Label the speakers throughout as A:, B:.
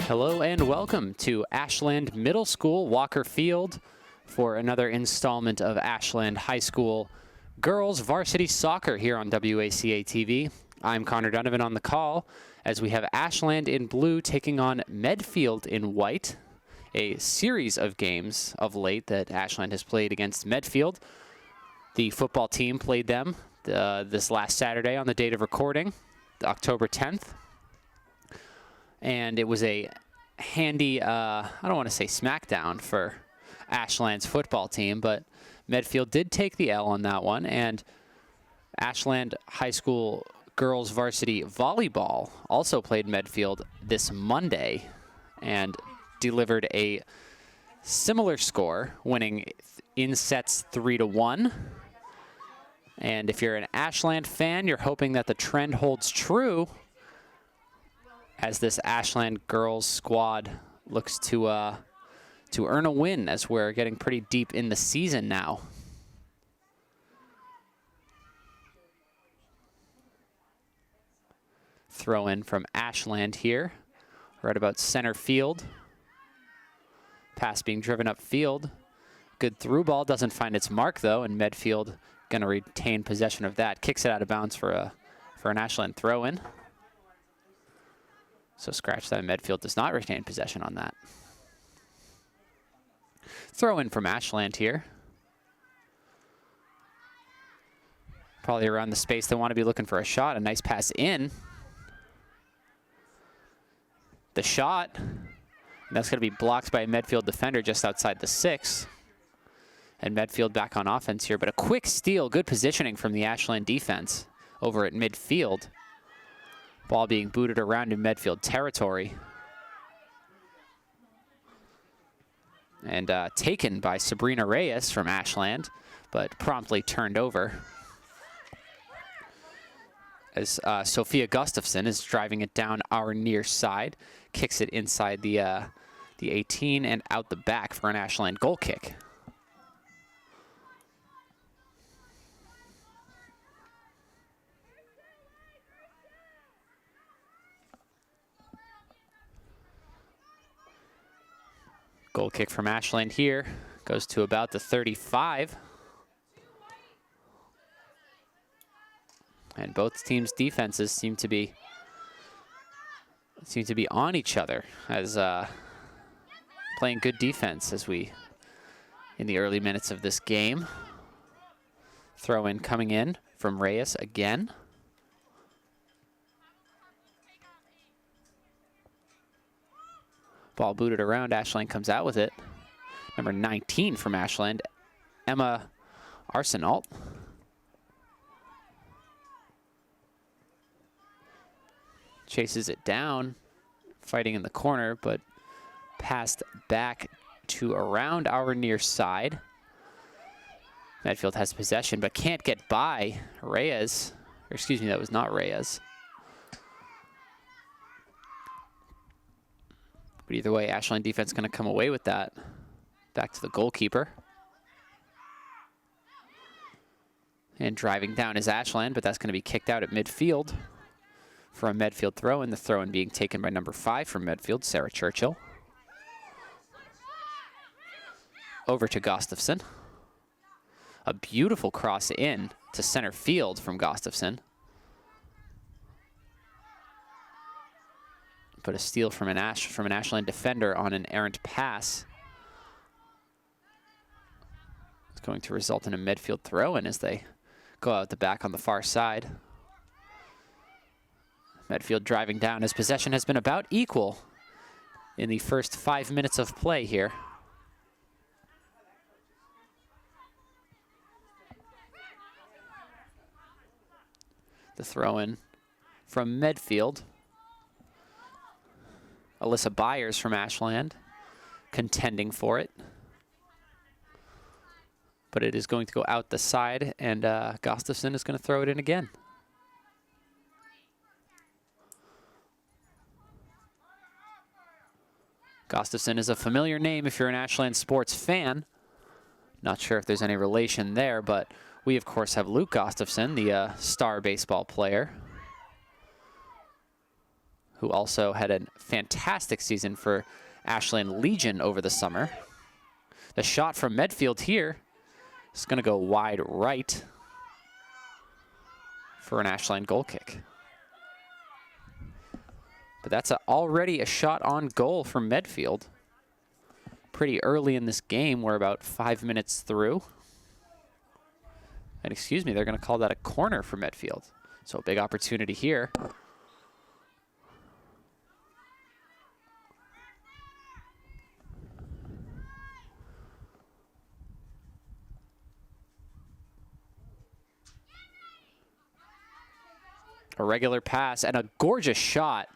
A: Hello and welcome to Ashland Middle School, Walker Field, for another installment of Ashland High School Girls Varsity Soccer here on WACA-TV. I'm Connor Donovan on the call as we have Ashland in blue taking on Medfield in white, a series of games of late that Ashland has played against Medfield. The football team played them this last Saturday on the date of recording, October 10th. And it was a handy, I don't want to say smackdown for Ashland's football team, but Medfield did take the L on that one. And Ashland High School girls varsity volleyball also played Medfield this Monday and delivered a similar score, winning in sets 3-1. And if you're an Ashland fan, you're hoping that the trend holds true as this Ashland girls squad looks to earn a win, as we're getting pretty deep in the season now. Throw in from Ashland here, right about center field. Pass being driven upfield. Good through ball, doesn't find its mark though, and Medfield gonna retain possession of that. Kicks it out of bounds for an Ashland throw in. So scratch that, Medfield does not retain possession on that. Throw in from Ashland here. Probably around the space they want to be looking for a shot. A nice pass in. The shot, and that's going to be blocked by a Medfield defender just outside the 6. And Medfield back on offense here, but a quick steal, good positioning from the Ashland defense over at midfield. Ball being booted around in Medfield territory. And taken by Sabrina Reyes from Ashland, but promptly turned over as Sophia Gustafson is driving it down our near side. Kicks it inside the 18 and out the back for an Ashland goal kick. Goal kick from Ashland here goes to about the 35. And both teams' defenses seem to be on each other as playing good defense as we in the early minutes of this game. Throw in coming in from Reyes again. Ball booted around, Ashland comes out with it. Number 19 from Ashland, Emma Arsenault. Chases it down, fighting in the corner, but passed back to around our near side. Medfield has possession, but can't get by Reyes. Or excuse me, that was not Reyes. But either way, Ashland defense going to come away with that. Back to the goalkeeper. And driving down is Ashland, but that's going to be kicked out at midfield for a Medfield throw-in. The throw-in being taken by number 5 from Medfield, Sarah Churchill. Over to Gustafson. A beautiful cross in to center field from Gustafson. But a steal from an Ashland defender on an errant pass. It's going to result in a Medfield throw-in as they go out the back on the far side. Medfield driving down as possession has been about equal in the first 5 minutes of play here. The throw-in from Medfield. Alyssa Byers from Ashland contending for it. But it is going to go out the side, and Gustafson is going to throw it in again. Gustafson is a familiar name if you're an Ashland sports fan. Not sure if there's any relation there, but we, of course, have Luke Gustafson, the star baseball player, who also had a fantastic season for Ashland Legion over the summer. The shot from Medfield here is going to go wide right for an Ashland goal kick. But that's already a shot on goal from Medfield. Pretty early in this game. We're about 5 minutes through. And excuse me, they're going to call that a corner for Medfield. So a big opportunity here. A regular pass and a gorgeous shot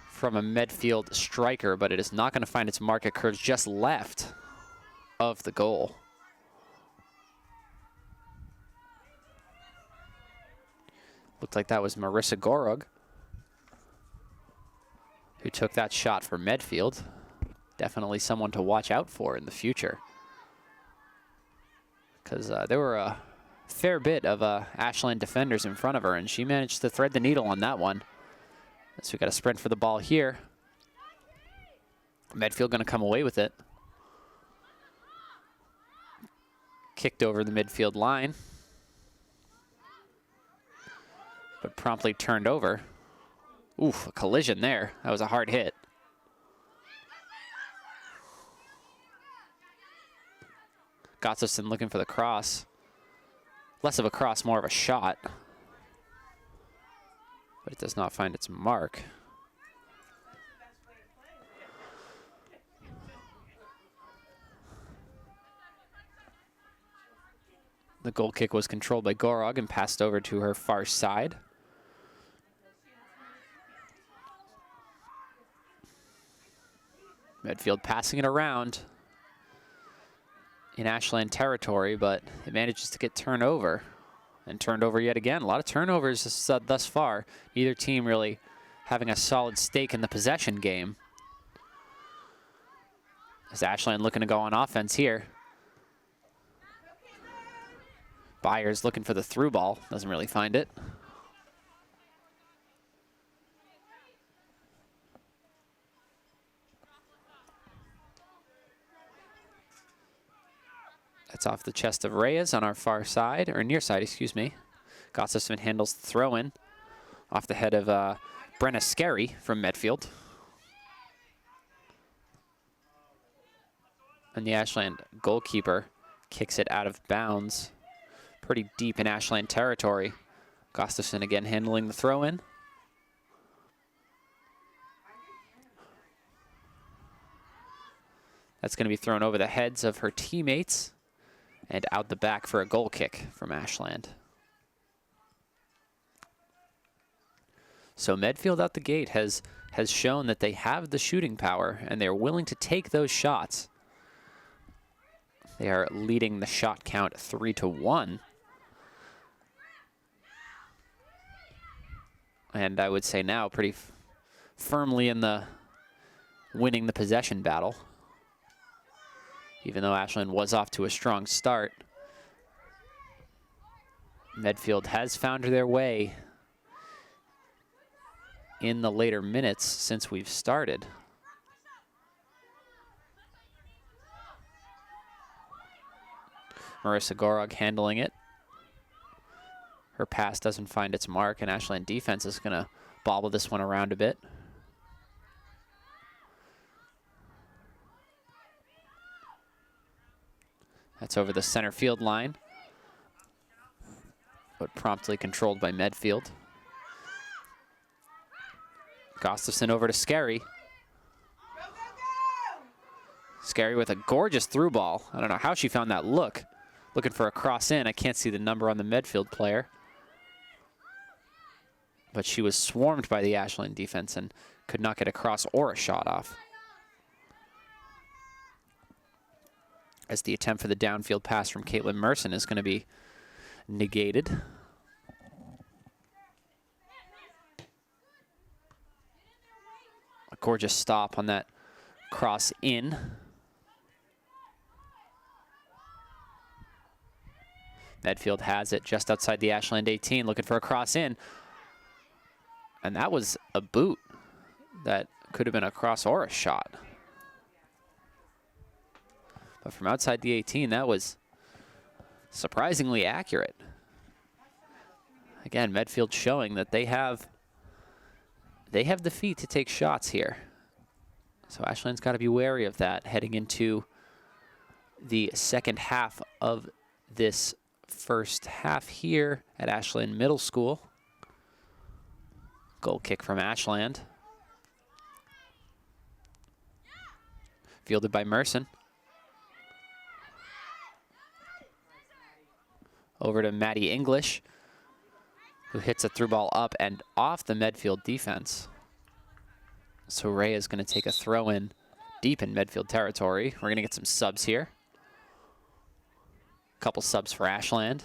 A: from a Medfield striker, but it is not going to find its mark. It curves just left of the goal. Looked like that was Marissa Gorog who took that shot for Medfield. Definitely someone to watch out for in the future, because there were a fair bit of Ashland defenders in front of her, and she managed to thread the needle on that one. So we got a sprint for the ball here. Medfield going to come away with it. Kicked over the midfield line, but promptly turned over. Oof, a collision there. That was a hard hit. Gustafson looking for the cross. Less of a cross, more of a shot. But it does not find its mark. The goal kick was controlled by Gorog and passed over to her far side. Medfield passing it around in Ashland territory, but it manages to get turned over. And turned over yet again. A lot of turnovers thus far. Neither team really having a solid stake in the possession game. As Ashland looking to go on offense here. Byers looking for the through ball. Doesn't really find it. That's off the chest of Reyes on our far side, or near side, excuse me. Gustafson handles the throw-in off the head of Brenna Scarry from Medfield. And the Ashland goalkeeper kicks it out of bounds. Pretty deep in Ashland territory. Gustafson again handling the throw-in. That's going to be thrown over the heads of her teammates and out the back for a goal kick from Ashland. So Medfield out the gate has shown that they have the shooting power and they're willing to take those shots. They are leading the shot count 3-1. And I would say now pretty firmly in the winning the possession battle. Even though Ashland was off to a strong start, Medfield has found their way in the later minutes since we've started. Marissa Gorog handling it. Her pass doesn't find its mark, and Ashland defense is going to bobble this one around a bit. That's over the center field line, but promptly controlled by Medfield. Gustafson over to Scarry. Scarry with a gorgeous through ball. I don't know how she found that look. Looking for a cross in. I can't see the number on the Medfield player. But she was swarmed by the Ashland defense and could not get a cross or a shot off. As the attempt for the downfield pass from Caitlin Merson is going to be negated. A gorgeous stop on that cross in. Medfield has it just outside the Ashland 18, looking for a cross in. And that was a boot that could have been a cross or a shot. But from outside the 18, that was surprisingly accurate. Again, Medfield showing that they have the feet to take shots here. So Ashland's got to be wary of that heading into the second half of this first half here at Ashland Middle School. Goal kick from Ashland. Fielded by Merson. Over to Maddie English, who hits a through ball up and off the Medfield defense. So Ray is going to take a throw in deep in Medfield territory. We're going to get some subs here. Couple subs for Ashland.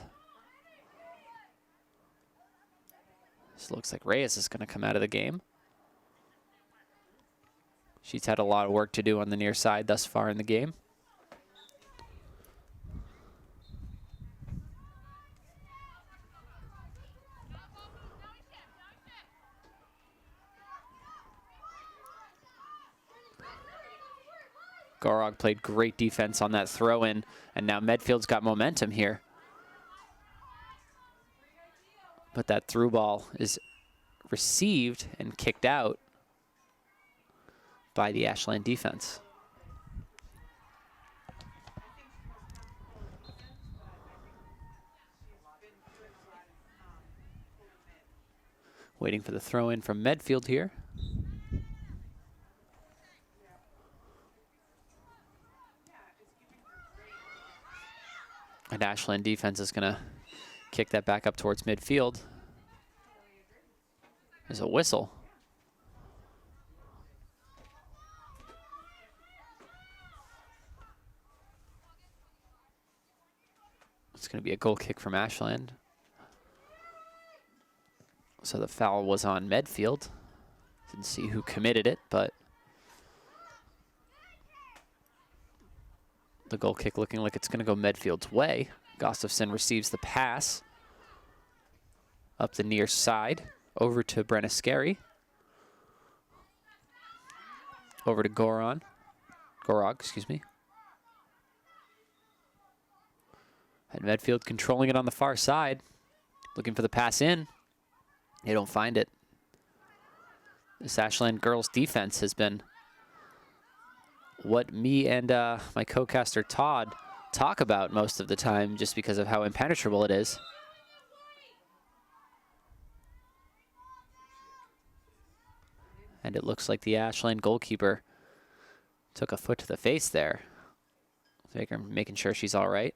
A: This looks like Reyes is going to come out of the game. She's had a lot of work to do on the near side thus far in the game. Gorog played great defense on that throw-in, and now Medfield's got momentum here. But that through ball is received and kicked out by the Ashland defense. Waiting for the throw-in from Medfield here. And Ashland defense is going to kick that back up towards midfield. There's a whistle. It's going to be a goal kick from Ashland. So the foul was on Medfield. Didn't see who committed it, but the goal kick looking like it's going to go Medfield's way. Gustafson receives the pass up the near side, over to Brenna Scarry. Over to Gorog, excuse me. And Medfield controlling it on the far side, looking for the pass in. They don't find it. This Ashland girls defense has been what me and my co-caster Todd talk about most of the time, just because of how impenetrable it is. And it looks like the Ashland goalkeeper took a foot to the face there. Making sure she's all right.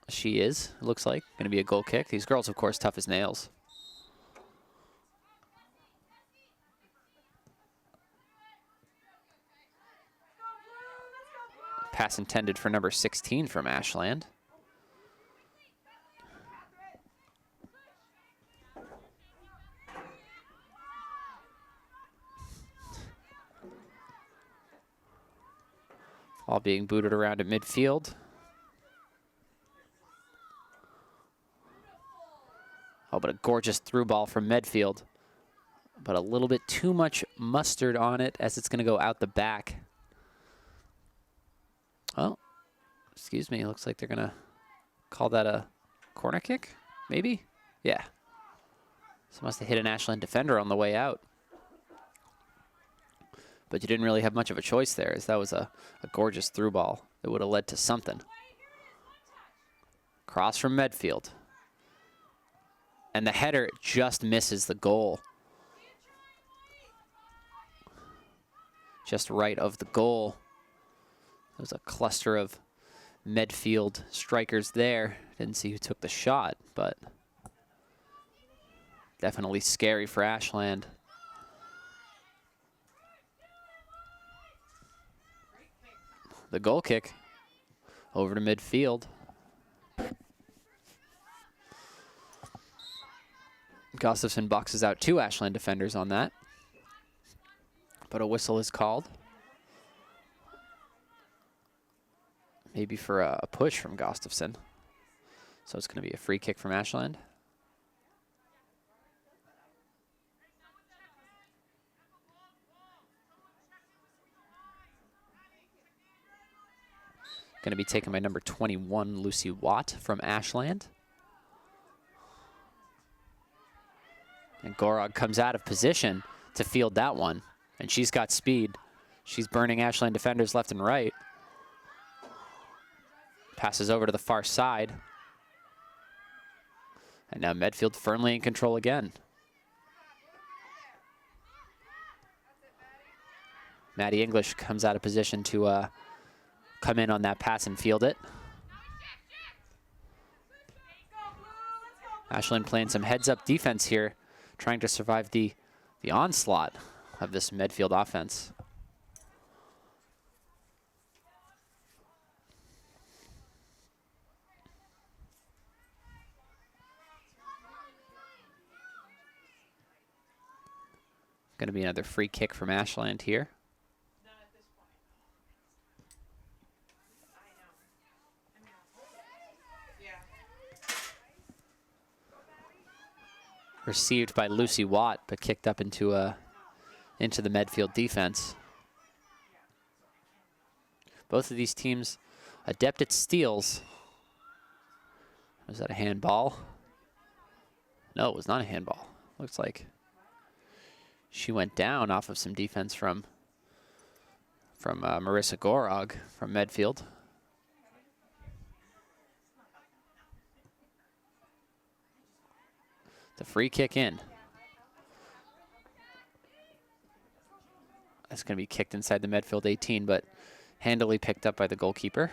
A: She is, it looks like. Going to be a goal kick. These girls, of course, tough as nails. Pass intended for number 16 from Ashland. All being booted around at midfield. Oh, but a gorgeous through ball from Medfield. But a little bit too much mustard on it as it's going to go out the back. Oh, excuse me. It looks like they're going to call that a corner kick, maybe? Yeah. So must have hit an Ashland defender on the way out. But you didn't really have much of a choice there, as that was a gorgeous through ball that would have led to something. Cross from Medfield. And the header just misses the goal. Just right of the goal. There's a cluster of Medfield strikers there. Didn't see who took the shot, but definitely scary for Ashland. The goal kick over to midfield. Gustafson boxes out two Ashland defenders on that, but a whistle is called. maybe for a push from Gustafson. So it's going to be a free kick from Ashland. Going to be taken by number 21, Lucy Watt from Ashland. And Gorog comes out of position to field that one. And she's got speed. She's burning Ashland defenders left and right. Passes over to the far side. And now Medfield firmly in control again. Maddie English comes out of position to come in on that pass and field it. Ashland playing some heads-up defense here, trying to survive the onslaught of this Medfield offense. Going to be another free kick from Ashland here. Received by Lucy Watt, but kicked up into the Medfield defense. Both of these teams adept at steals. Was that a handball? No, it was not a handball. Looks like she went down off of some defense from Marissa Gorog from Medfield. The free kick in. That's going to be kicked inside the Medfield 18, but handily picked up by the goalkeeper.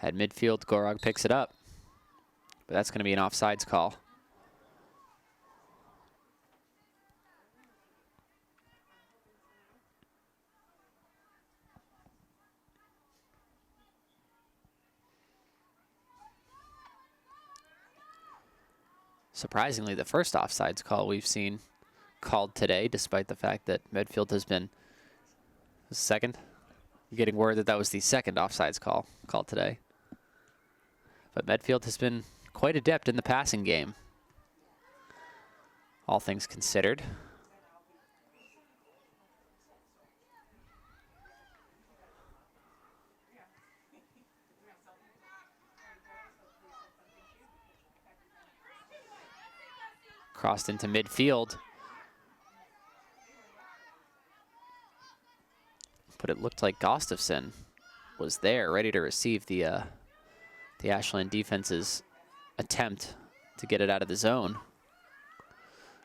A: At midfield, Gorog picks it up, but that's going to be an offsides call. Surprisingly, the first offsides call we've seen called today, despite the fact that Medfield has been second. You're getting word that that was the second offsides call called today. But Medfield has been quite adept in the passing game, all things considered. Crossed into midfield. But it looked like Gustafson was there, ready to receive the Ashland defense's attempt to get it out of the zone.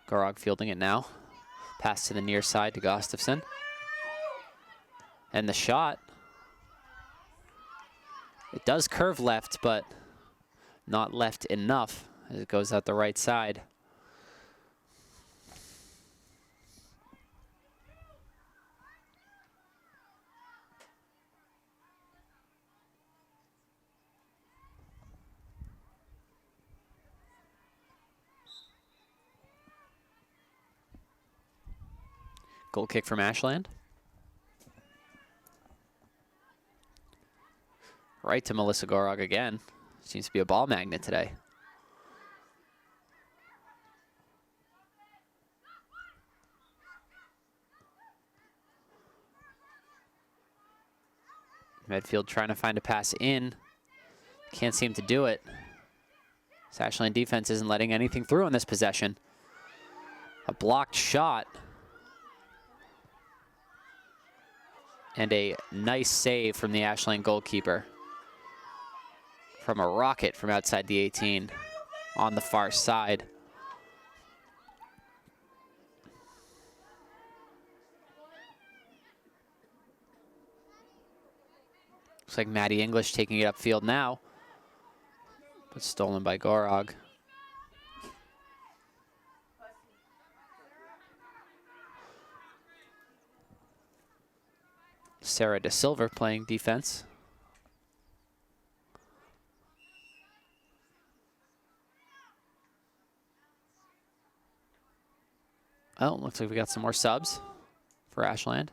A: Gorog fielding it now. Pass to the near side to Gustafson. And the shot. It does curve left, but not left enough as it goes out the right side. Goal kick from Ashland. Right to Melissa Gorog again. Seems to be a ball magnet today. Medfield trying to find a pass in. Can't seem to do it. This Ashland defense isn't letting anything through on this possession. A blocked shot. And a nice save from the Ashland goalkeeper. From a rocket from outside the 18 on the far side. Looks like Maddie English taking it upfield now. But stolen by Gorog. Sarah De Silva playing defense. Oh, looks like we got some more subs for Ashland.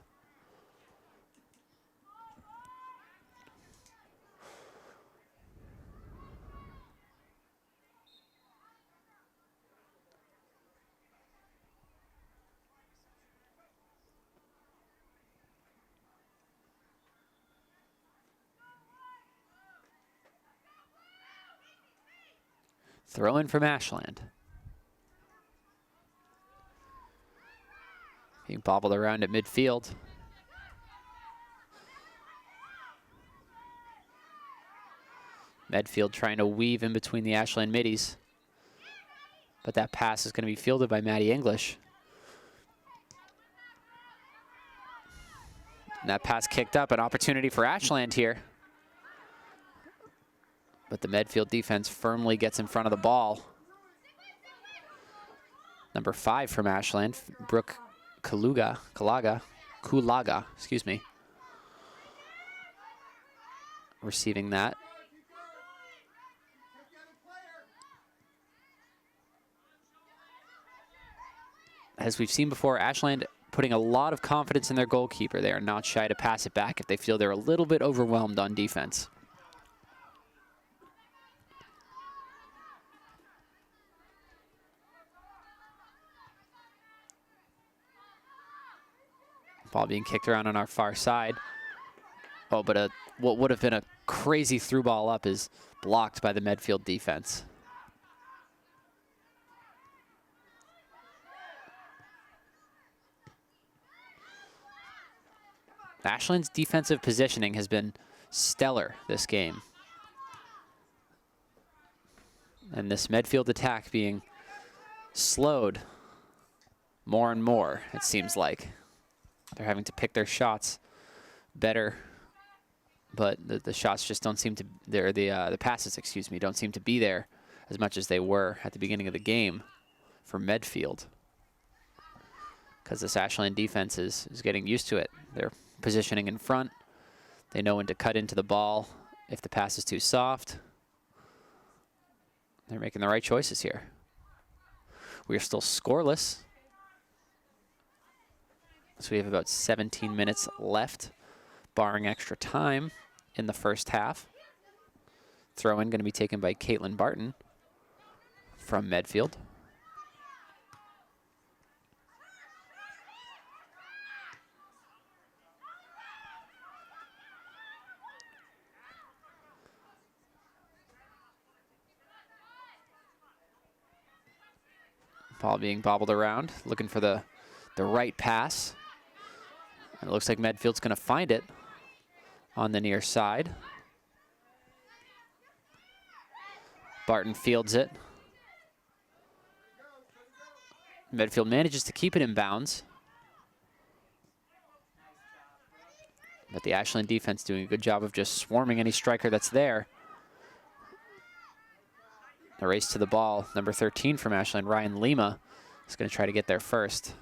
A: Throw in from Ashland. Being bobbled around at midfield. Medfield trying to weave in between the Ashland middies. But that pass is going to be fielded by Maddie English. And that pass kicked up, an opportunity for Ashland here. But the Medfield defense firmly gets in front of the ball. Number 5 from Ashland, Brooke Kulaga, excuse me. Receiving that. As we've seen before, Ashland putting a lot of confidence in their goalkeeper. They are not shy to pass it back if they feel they're a little bit overwhelmed on defense. Ball being kicked around on our far side. Oh, but what would have been a crazy through ball up is blocked by the Medfield defense. Ashland's defensive positioning has been stellar this game. And this Medfield attack being slowed more and more, it seems like. They're having to pick their shots better, but the shots just don't seem to, the passes, excuse me, don't seem to be there as much as they were at the beginning of the game for Medfield. Because this Ashland defense is getting used to it. They're positioning in front. They know when to cut into the ball if the pass is too soft. They're making the right choices here. We are still scoreless. So we have about 17 minutes left, barring extra time in the first half. Throw-in going to be taken by Caitlin Barton from Medfield. Ball being bobbled around, looking for the right pass. And it looks like Medfield's going to find it on the near side. Barton fields it. Medfield manages to keep it in bounds. But the Ashland defense doing a good job of just swarming any striker that's there. The race to the ball, number 13 from Ashland, Ryan Lima, is going to try to get there first.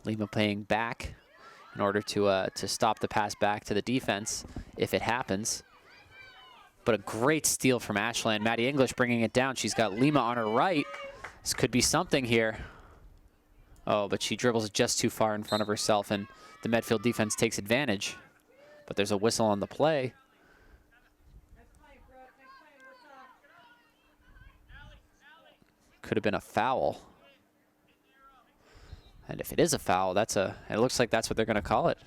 A: Lima playing back in order to stop the pass back to the defense if it happens. But a great steal from Ashland. Maddie English bringing it down. She's got Lima on her right. This could be something here. Oh, but she dribbles just too far in front of herself, and the Medfield defense takes advantage. But there's a whistle on the play. Could have been a foul. And if it is a foul, it looks like that's what they're going to call it.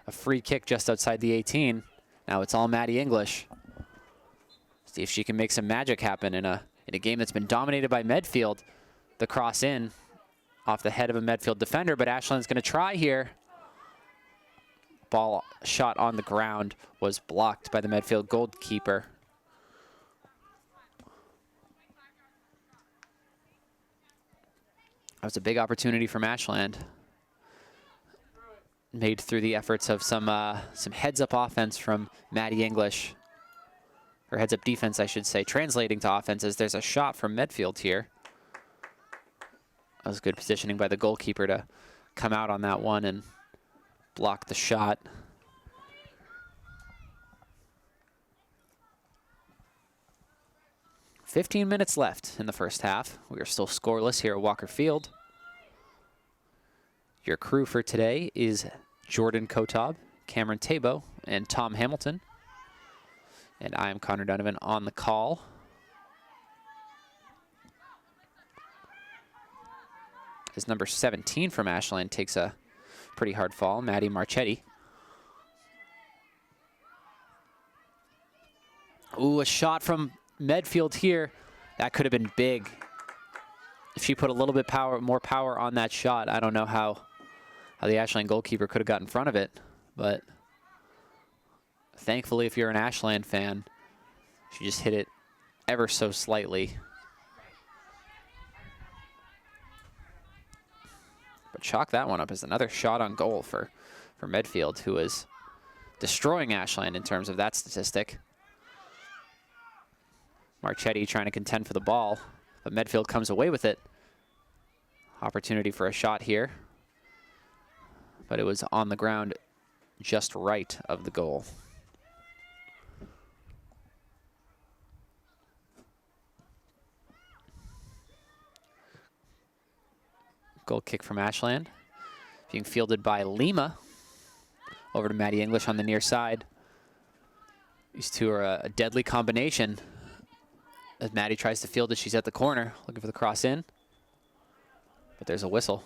A: A free kick just outside the 18. Now it's all Maddie English. See if she can make some magic happen in a game that's been dominated by Medfield. The cross in off the head of a Medfield defender, but Ashland's going to try here. Ball shot on the ground was blocked by the Medfield goalkeeper. That was a big opportunity from Ashland. Made through the efforts of some heads-up offense from Maddie English. Or heads-up defense, I should say, translating to offense as there's a shot from Medfield here. That was good positioning by the goalkeeper to come out on that one and block the shot. 15 minutes left in the first half. We are still scoreless here at Walker Field. Your crew for today is Jordan Kotob, Cameron Tabo, and Tom Hamilton. And I am Connor Donovan on the call. As number 17 from Ashland takes a pretty hard fall, Maddie Marchetti. Ooh, a shot from Medfield here. That could have been big. If she put a little bit more power on that shot, I don't know how the Ashland goalkeeper could have got in front of it. But thankfully, if you're an Ashland fan, she just hit it ever so slightly. But chalk that one up as another shot on goal for Medfield, who is destroying Ashland in terms of that statistic. Marchetti trying to contend for the ball, but Medfield comes away with it. Opportunity for a shot here, but it was on the ground just right of the goal. Goal kick from Ashland, being fielded by Lima. Over to Maddie English on the near side. These two are a deadly combination. As Maddie tries to field it, she's at the corner, looking for the cross in. But there's a whistle.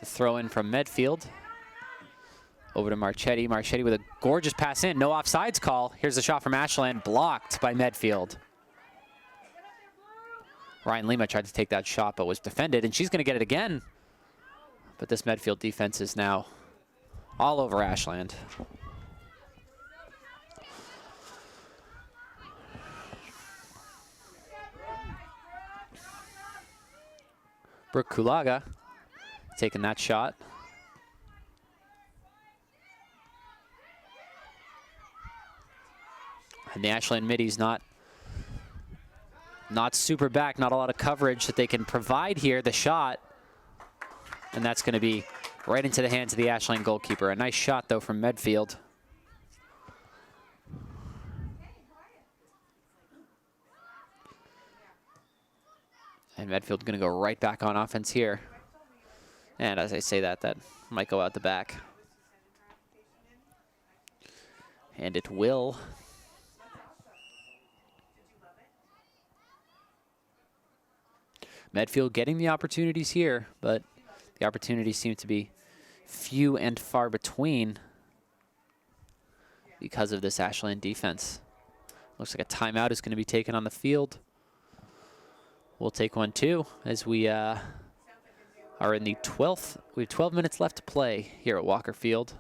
A: The throw in from Medfield. Over to Marchetti. Marchetti with a gorgeous pass in. No offsides call. Here's the shot from Ashland, blocked by Medfield. Ryan Lima tried to take that shot, but was defended, and she's going to get it again. But this Medfield defense is now all over Ashland. Brooke Kulaga taking that shot. And the Ashland middies not super back, not a lot of coverage that they can provide here. The shot, and that's going to be right into the hands of the Ashland goalkeeper. A nice shot, though, from Medfield. And Medfield going to go right back on offense here. And as I say that might go out the back. And it will. Medfield getting the opportunities here, but the opportunities seem to be few and far between because of this Ashland defense. Looks like a timeout is going to be taken on the field. We'll take one too, as we are in the 12th. We have 12 minutes left to play here at Walker Field.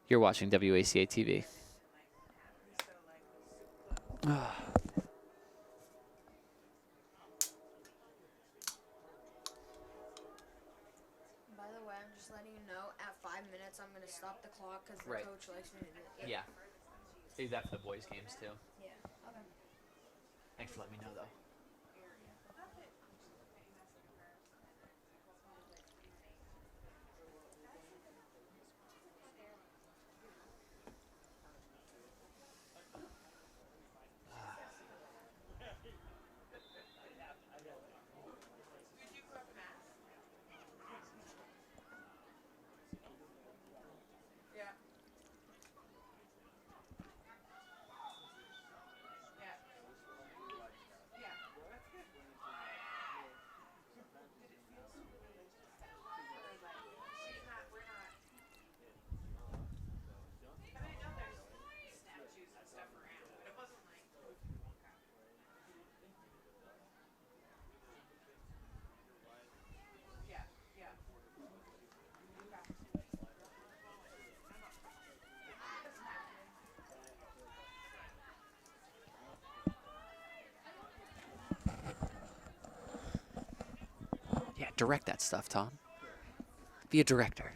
A: You're watching WACA-TV.
B: I'm going to stop the clock because the coach likes me to do it.
A: Yeah. Do that for the boys' games, too.
B: Yeah. Okay.
A: Thanks for letting me know, though. Direct that stuff, Tom. Be a director.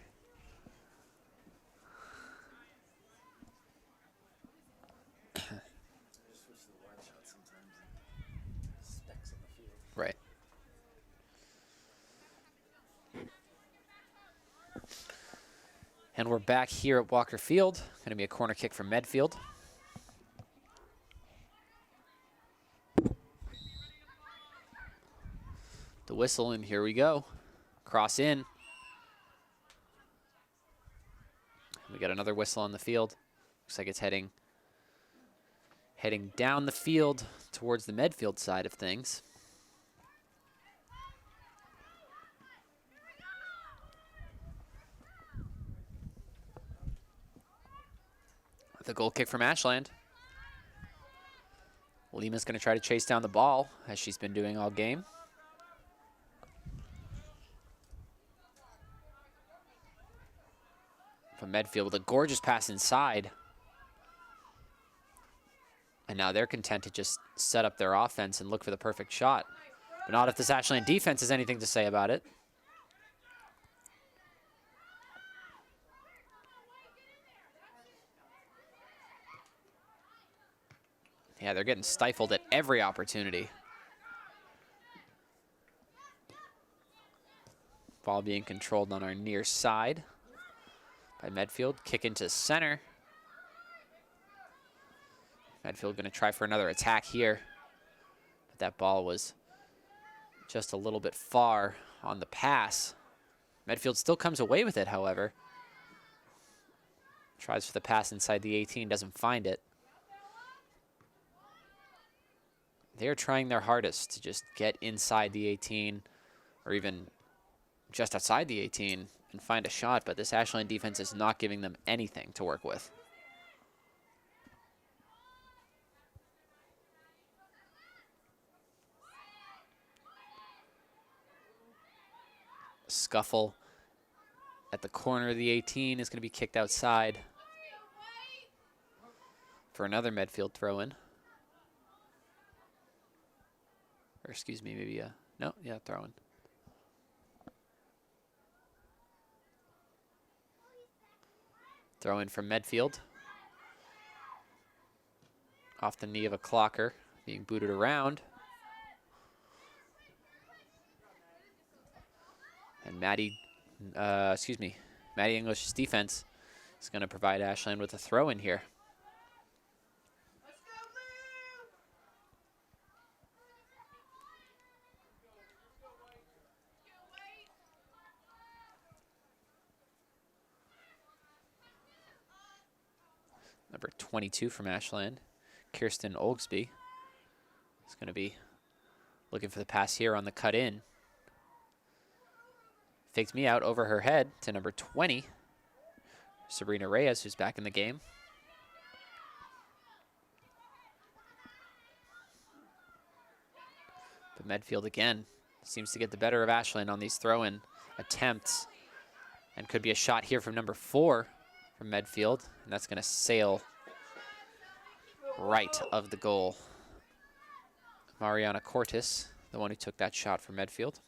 A: Right. And we're back here at Walker Field. Going to be a corner kick from Medfield. The whistle, and here we go. Cross in. We got another whistle on the field. Looks like it's heading down the field towards the Medfield side of things. The goal kick from Ashland. Lima's going to try to chase down the ball, as she's been doing all game. From Medfield with a gorgeous pass inside. And now they're content to just set up their offense and look for the perfect shot. But not if this Ashland defense has anything to say about it. Yeah, they're getting stifled at every opportunity. Ball being controlled on our near side by Medfield. Kick into center. Medfield going to try for another attack here. But that ball was just a little bit far on the pass. Medfield still comes away with it, however. Tries for the pass inside the 18, doesn't find it. They're trying their hardest to just get inside the 18 or even just outside the 18 and find a shot, but this Ashland defense is not giving them anything to work with. Scuffle at the corner of the 18 is going to be kicked outside for another Medfield throw-in. Or excuse me, maybe no, yeah, throw-in. Throw-in from Medfield. Off the knee of a clocker, being booted around. And Maddie English's defense is going to provide Ashland with a throw-in here. Number 22 from Ashland, Kirsten Olgsby, is going to be looking for the pass here on the cut in. Fakes me out over her head to number 20, Sabrina Reyes, who's back in the game. But Medfield again seems to get the better of Ashland on these throw-in attempts. And could be a shot here from number 4 from Medfield. And that's going to sail right of the goal. Mariana Cortis, the one who took that shot from Medfield.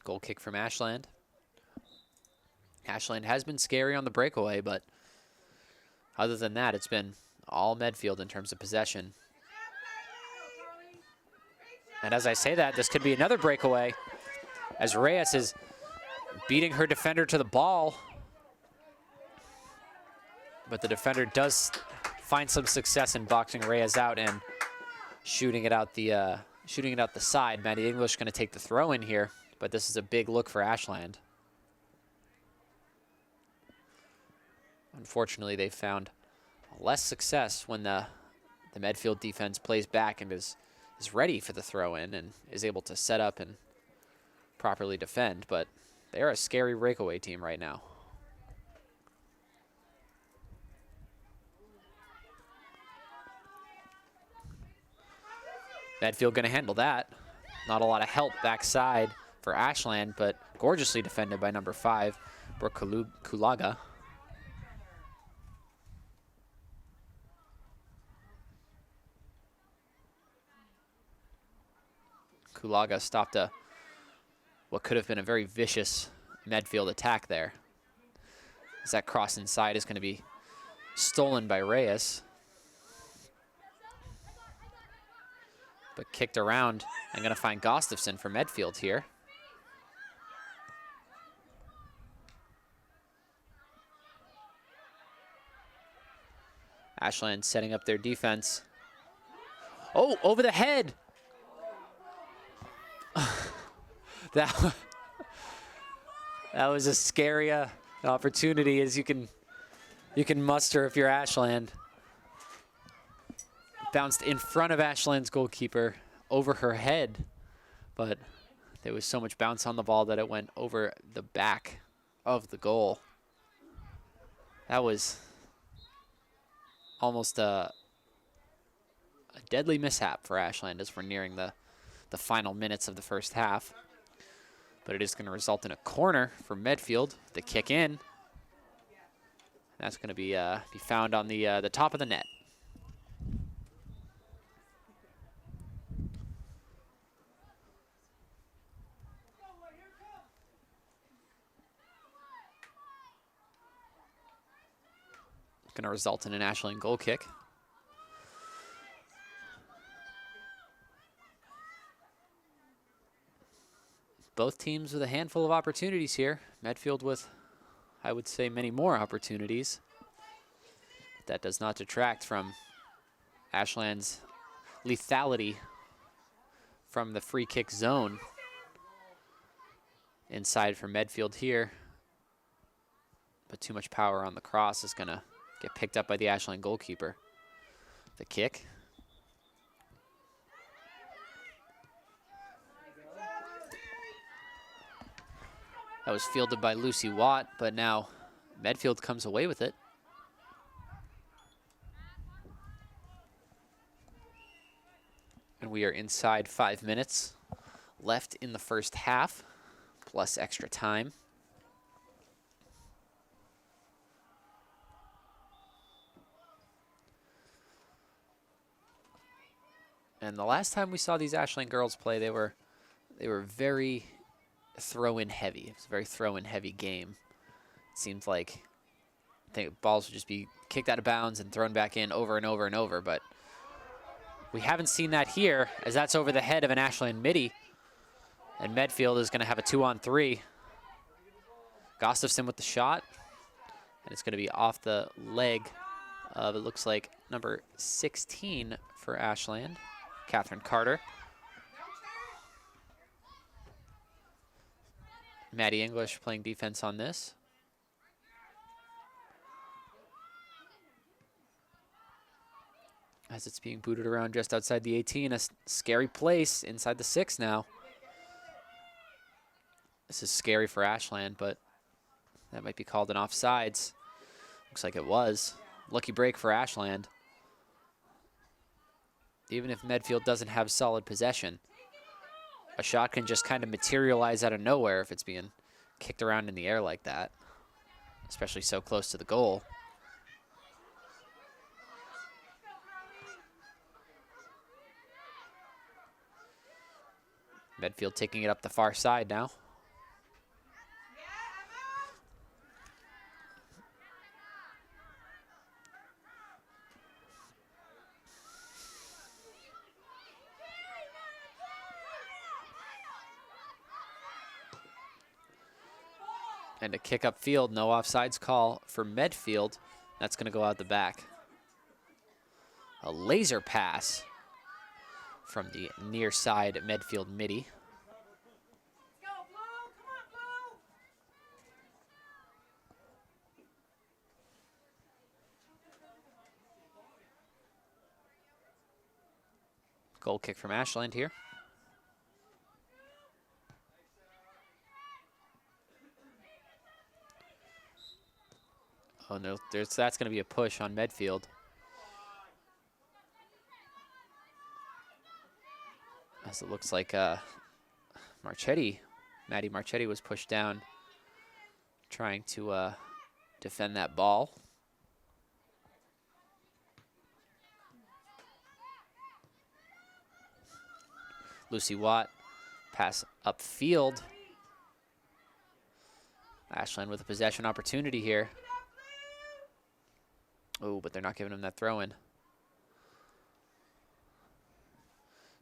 A: Goal kick from Ashland. Ashland has been scary on the breakaway, but other than that, it's been all Medfield in terms of possession. And as I say that, this could be another breakaway as Reyes is beating her defender to the ball. But the defender does find some success in boxing Reyes out and shooting it out the side. Maddie English going to take the throw in here, but this is a big look for Ashland. Unfortunately, they found less success when the Medfield defense plays back and is ready for the throw-in and is able to set up and properly defend, but they're a scary breakaway team right now. Medfield going to handle that. Not a lot of help backside for Ashland, but gorgeously defended by number 5, Brooke Kulaga. Kulaga stopped what could have been a very vicious Medfield attack there. As that cross inside is going to be stolen by Reyes. But kicked around. I'm going to find Gustafson for Medfield here. Ashland setting up their defense. Oh, over the head. that was as scary an opportunity as you can muster if you're Ashland. Bounced in front of Ashland's goalkeeper over her head, but there was so much bounce on the ball that it went over the back of the goal. That was almost a deadly mishap for Ashland as we're nearing the final minutes of the first half. But it is going to result in a corner for Medfield. The kick in. That's going to be found on the top of the net. Going to result in an Ashland goal kick. Both teams with a handful of opportunities here. Medfield with, I would say, many more opportunities. That does not detract from Ashland's lethality from the free kick zone. Inside for Medfield here. But too much power on the cross is going to get picked up by the Ashland goalkeeper. The kick. That was fielded by Lucy Watt, but now Medfield comes away with it. And we are inside 5 minutes left in the first half, plus extra time. And the last time we saw these Ashland girls play, they were very throw-in heavy. It was a very throw-in heavy game. It seemed like balls would just be kicked out of bounds and thrown back in over and over and over, but we haven't seen that here, as that's over the head of an Ashland midi. And Medfield is going to have a 2-on-3. Gustafson with the shot, and it's going to be off the leg of, it looks like, number 16 for Ashland, Catherine Carter. Maddie English playing defense on this. As it's being booted around just outside the 18, a scary place inside the 6 now. This is scary for Ashland, but that might be called an offsides. Looks like it was. Lucky break for Ashland. Even if Medfield doesn't have solid possession, a shot can just kind of materialize out of nowhere if it's being kicked around in the air like that, especially so close to the goal. Medfield taking it up the far side now. And a kick upfield, no offsides call for Medfield. That's going to go out the back. A laser pass from the near side Medfield midi. Goal kick from Ashland here. Oh no, that's going to be a push on Medfield. As it looks like Maddie Marchetti was pushed down trying to defend that ball. Lucy Watt, pass upfield. Ashland with a possession opportunity here. Oh, but they're not giving him that throw in.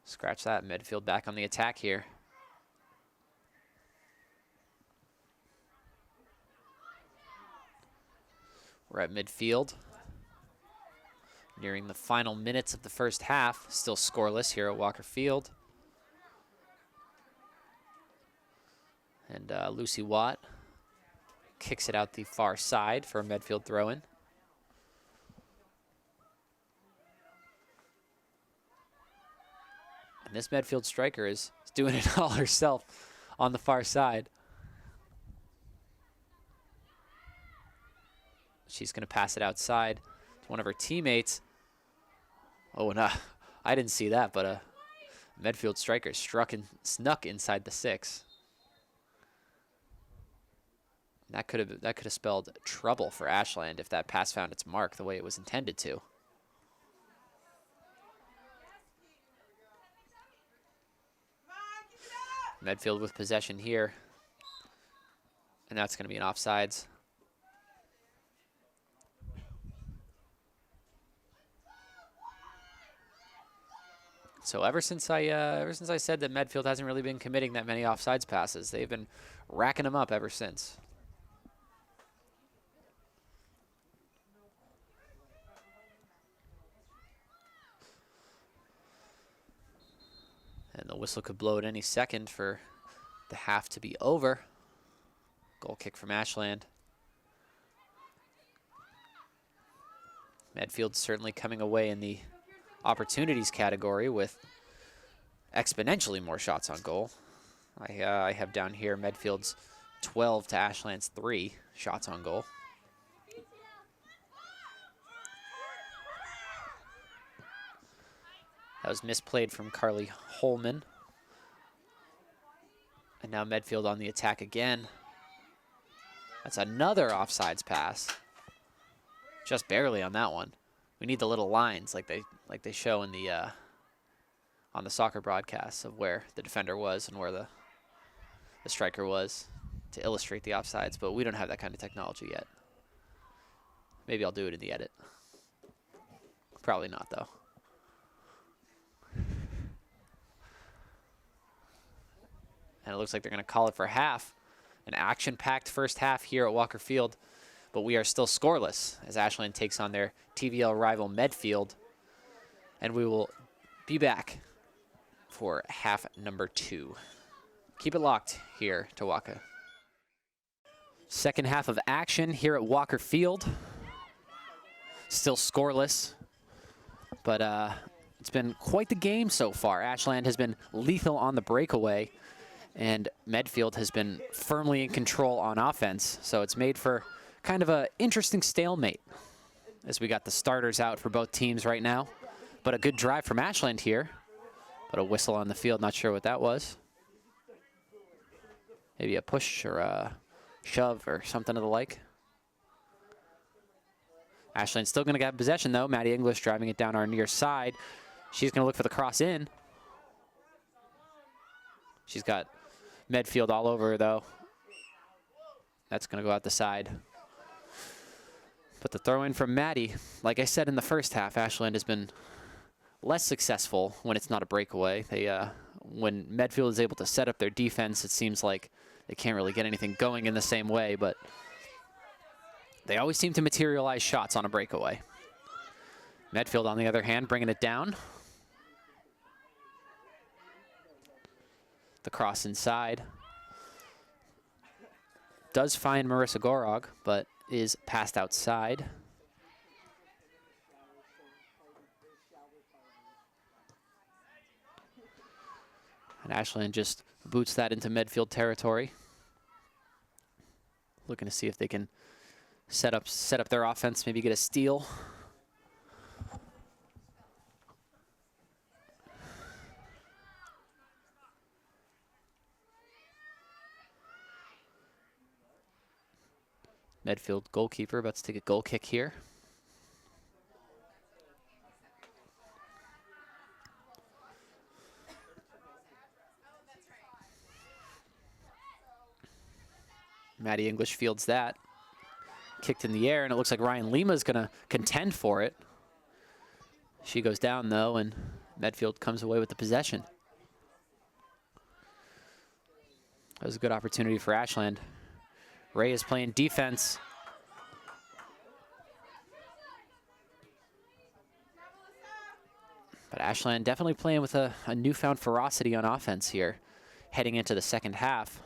A: Scratch that. Medfield back on the attack here. We're at midfield. Nearing the final minutes of the first half. Still scoreless here at Walker Field. And Lucy Watt kicks it out the far side for a Medfield throw-in. And this Medfield striker is doing it all herself on the far side. She's going to pass it outside to one of her teammates. Oh, no, I didn't see that, but a Medfield striker snuck inside the 6. That could have spelled trouble for Ashland if that pass found its mark the way it was intended to. Medfield with possession here, and that's going to be an offsides. So ever since I said that Medfield hasn't really been committing that many offsides passes, they've been racking them up ever since. And the whistle could blow at any second for the half to be over. Goal kick from Ashland. Medfield certainly coming away in the opportunities category with exponentially more shots on goal. I have down here Medfield's 12 to Ashland's 3 shots on goal. That was misplayed from Carly Holman. And now Medfield on the attack again. That's another offsides pass. Just barely on that one. We need the little lines like they show in the on the soccer broadcasts of where the defender was and where the striker was to illustrate the offsides, but we don't have that kind of technology yet. Maybe I'll do it in the edit. Probably not, though. And it looks like they're going to call it for half. An action-packed first half here at Walker Field, but we are still scoreless as Ashland takes on their TVL rival Medfield. And we will be back for half number 2. Keep it locked here to WACA. Second half of action here at Walker Field. Still scoreless, but it's been quite the game so far. Ashland has been lethal on the breakaway, and Medfield has been firmly in control on offense. So it's made for kind of an interesting stalemate as we got the starters out for both teams right now. But a good drive from Ashland here. But a whistle on the field, not sure what that was. Maybe a push or a shove or something of the like. Ashland's still going to get possession, though. Maddie English driving it down our near side. She's going to look for the cross in. She's got Medfield all over her, though. That's going to go out the side. But the throw in from Maddie, like I said in the first half, Ashland has been less successful when it's not a breakaway. When Medfield is able to set up their defense, it seems like they can't really get anything going in the same way, but they always seem to materialize shots on a breakaway. Medfield, on the other hand, bringing it down. The cross inside. Does find Marissa Gorog, but is passed outside. And Ashland just boots that into Medfield territory. Looking to see if they can set up their offense, maybe get a steal. Medfield goalkeeper about to take a goal kick here. Maddie English fields that. Kicked in the air, and it looks like Ryan Lima's going to contend for it. She goes down, though, and Medfield comes away with the possession. That was a good opportunity for Ashland. Ray is playing defense. But Ashland definitely playing with a newfound ferocity on offense here, heading into the second half.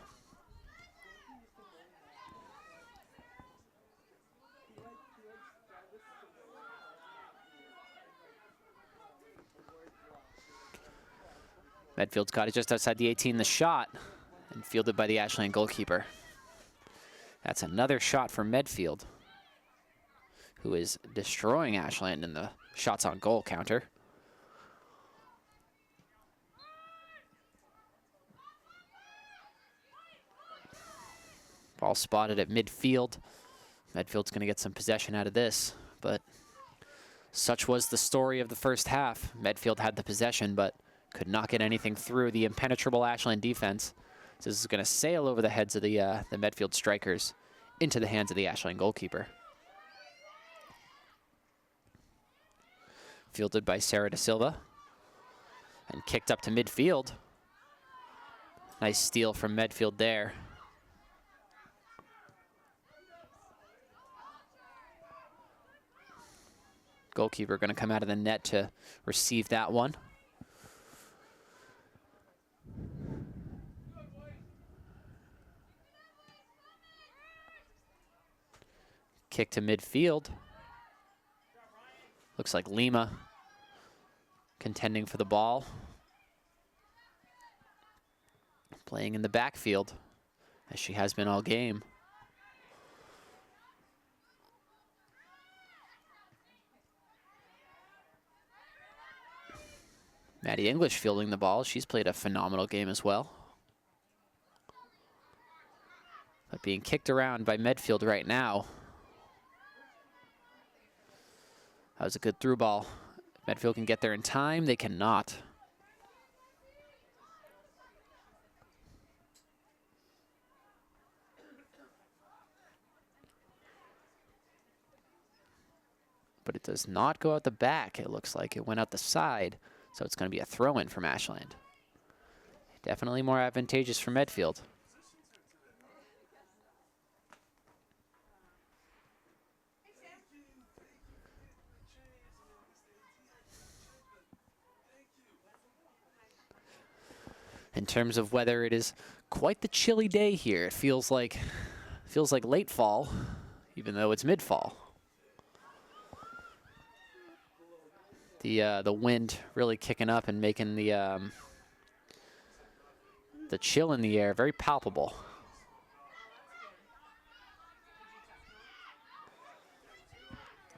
A: Medfield's got it just outside the 18, the shot, and fielded by the Ashland goalkeeper. That's another shot for Medfield, who is destroying Ashland in the shots on goal counter. Ball spotted at midfield. Medfield's going to get some possession out of this, but such was the story of the first half. Medfield had the possession, but could not get anything through the impenetrable Ashland defense. So this is going to sail over the heads of the Medfield strikers into the hands of the Ashland goalkeeper. Fielded by Sarah Da Silva and kicked up to midfield. Nice steal from Medfield there. Goalkeeper going to come out of the net to receive that one. Kick to midfield. Looks like Lima contending for the ball. Playing in the backfield, as she has been all game. Maddie English fielding the ball. She's played a phenomenal game as well. But being kicked around by Medfield right now. That was a good through ball. Medfield can get there in time. They cannot. But it does not go out the back. It looks like it went out the side. So it's going to be a throw-in from Ashland. Definitely more advantageous for Medfield. In terms of weather, it is quite the chilly day here. It feels like late fall, even though it's mid-fall. The wind really kicking up and making the chill in the air very palpable.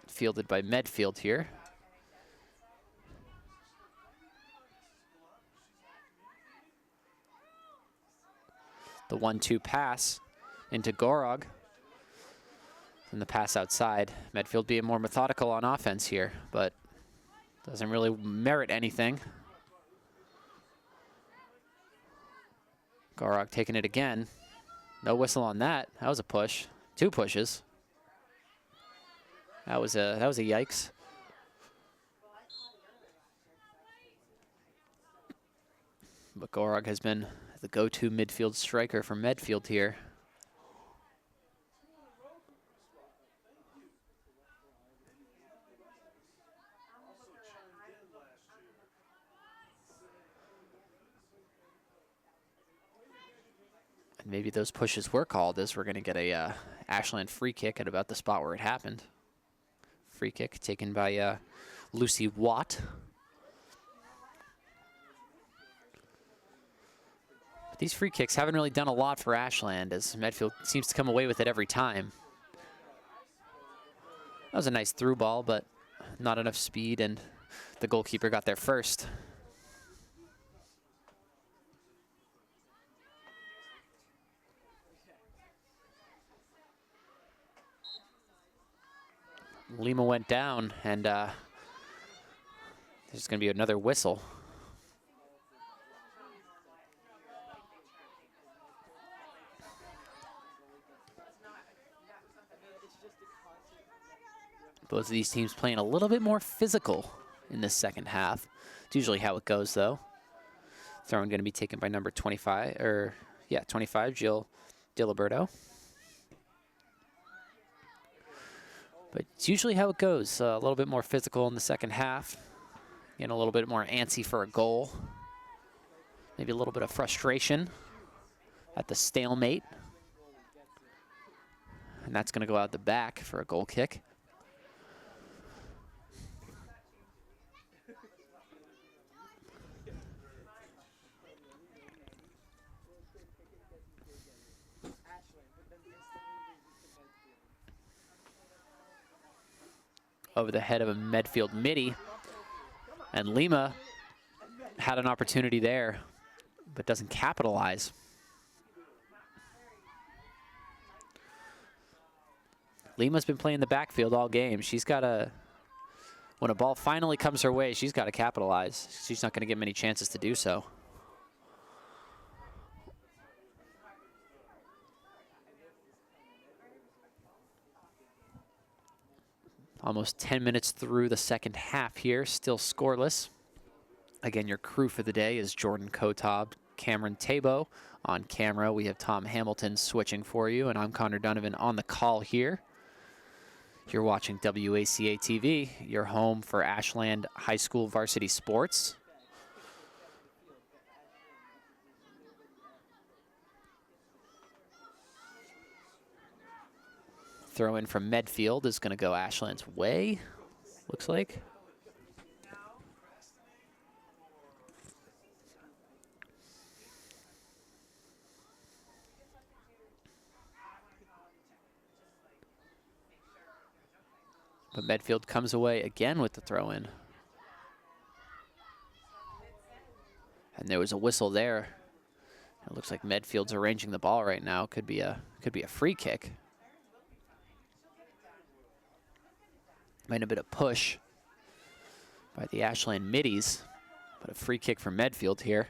A: Fielded by Medfield here. The 1-2 pass into Gorog. And the pass outside. Medfield being more methodical on offense here, but doesn't really merit anything. Gorog taking it again. No whistle on that. That was a push. 2 pushes. That was a yikes. But Gorog has been the go-to midfield striker for Medfield here. And maybe those pushes were called as we're going to get a Ashland free kick at about the spot where it happened. Free kick taken by Lucy Watt. But these free kicks haven't really done a lot for Ashland, as Medfield seems to come away with it every time. That was a nice through ball, but not enough speed, and the goalkeeper got there first. Lima went down, and there's going to be another whistle. Both of these teams playing a little bit more physical in this second half. It's usually how it goes, though. Throwing going to be taken by number 25, 25, Jill Diliberto. But it's usually how it goes. A little bit more physical in the second half. Getting a little bit more antsy for a goal. Maybe a little bit of frustration at the stalemate. And that's going to go out the back for a goal kick. Over the head of a Medfield midi. And Lima had an opportunity there, but doesn't capitalize. Lima's been playing the backfield all game. She's got to, when a ball finally comes her way, she's got to capitalize. She's not going to get many chances to do so. Almost 10 minutes through the second half here, still scoreless. Again, your crew for the day is Jordan Kotob, Cameron Tabo. On camera, we have Tom Hamilton switching for you, and I'm Connor Donovan on the call here. You're watching WACA-TV, your home for Ashland High School varsity sports. Throw in from Medfield is going to go Ashland's way, looks like. But Medfield comes away again with the throw in. And there was a whistle there. It looks like Medfield's arranging the ball right now. Could be a free kick. Might have been a push by the Ashland middies, but a free kick for Medfield here.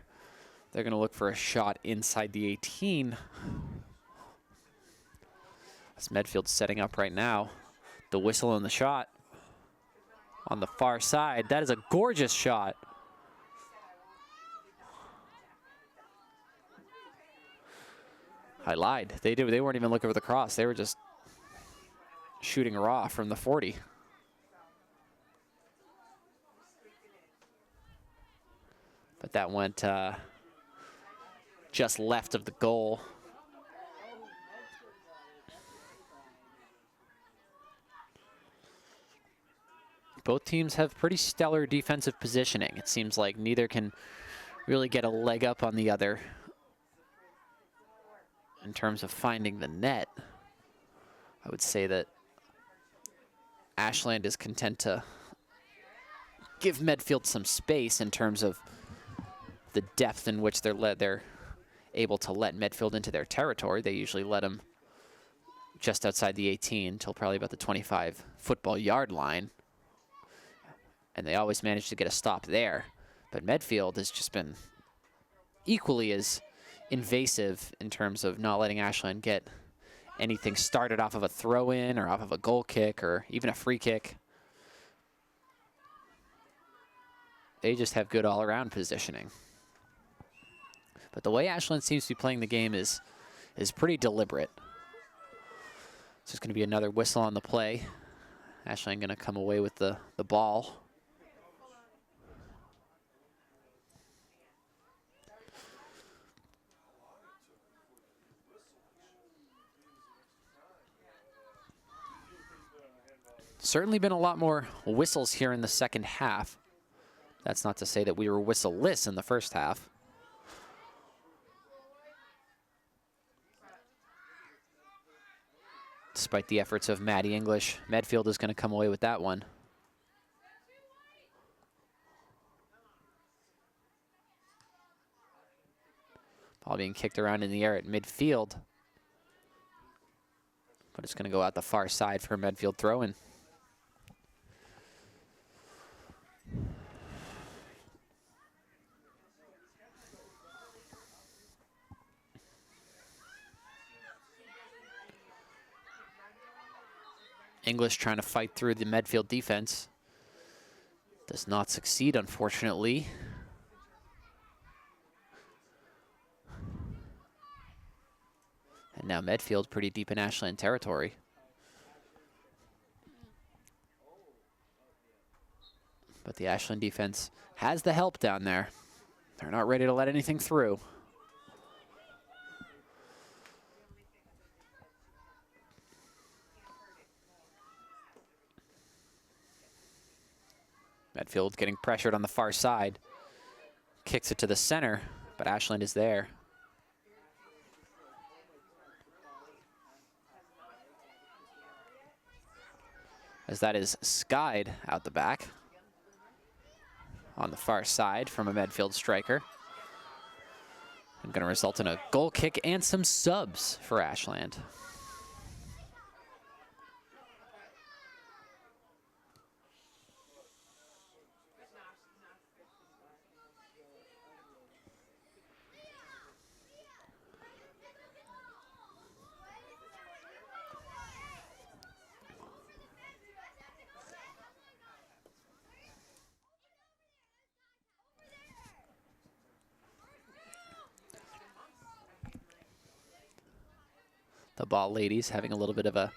A: They're going to look for a shot inside the 18. As Medfield's setting up right now. The whistle and the shot on the far side. That is a gorgeous shot. I lied. They weren't even looking for the cross. They were just shooting raw from the 40. But that went just left of the goal. Both teams have pretty stellar defensive positioning. It seems like neither can really get a leg up on the other in terms of finding the net. I would say that Ashland is content to give Medfield some space in terms of the depth in which they're able to let Medfield into their territory. They usually let them just outside the 18 until probably about the 25 football yard line. And they always manage to get a stop there. But Medfield has just been equally as invasive in terms of not letting Ashland get anything started off of a throw-in or off of a goal kick or even a free kick. They just have good all-around positioning. But the way Ashland seems to be playing the game is pretty deliberate. So it's going to be another whistle on the play. Ashland going to come away with the ball. Certainly been a lot more whistles here in the second half. That's not to say that we were whistle-less in the first half. Despite the efforts of Maddie English, Medfield is going to come away with that one. Ball being kicked around in the air at midfield. But it's going to go out the far side for a Medfield throw-in. English trying to fight through the Medfield defense. Does not succeed, unfortunately. And now Medfield pretty deep in Ashland territory. But the Ashland defense has the help down there. They're not ready to let anything through. Medfield getting pressured on the far side. Kicks it to the center, but Ashland is there. As that is skied out the back on the far side from a Medfield striker. And going to result in a goal kick and some subs for Ashland. The ball ladies having a little bit of a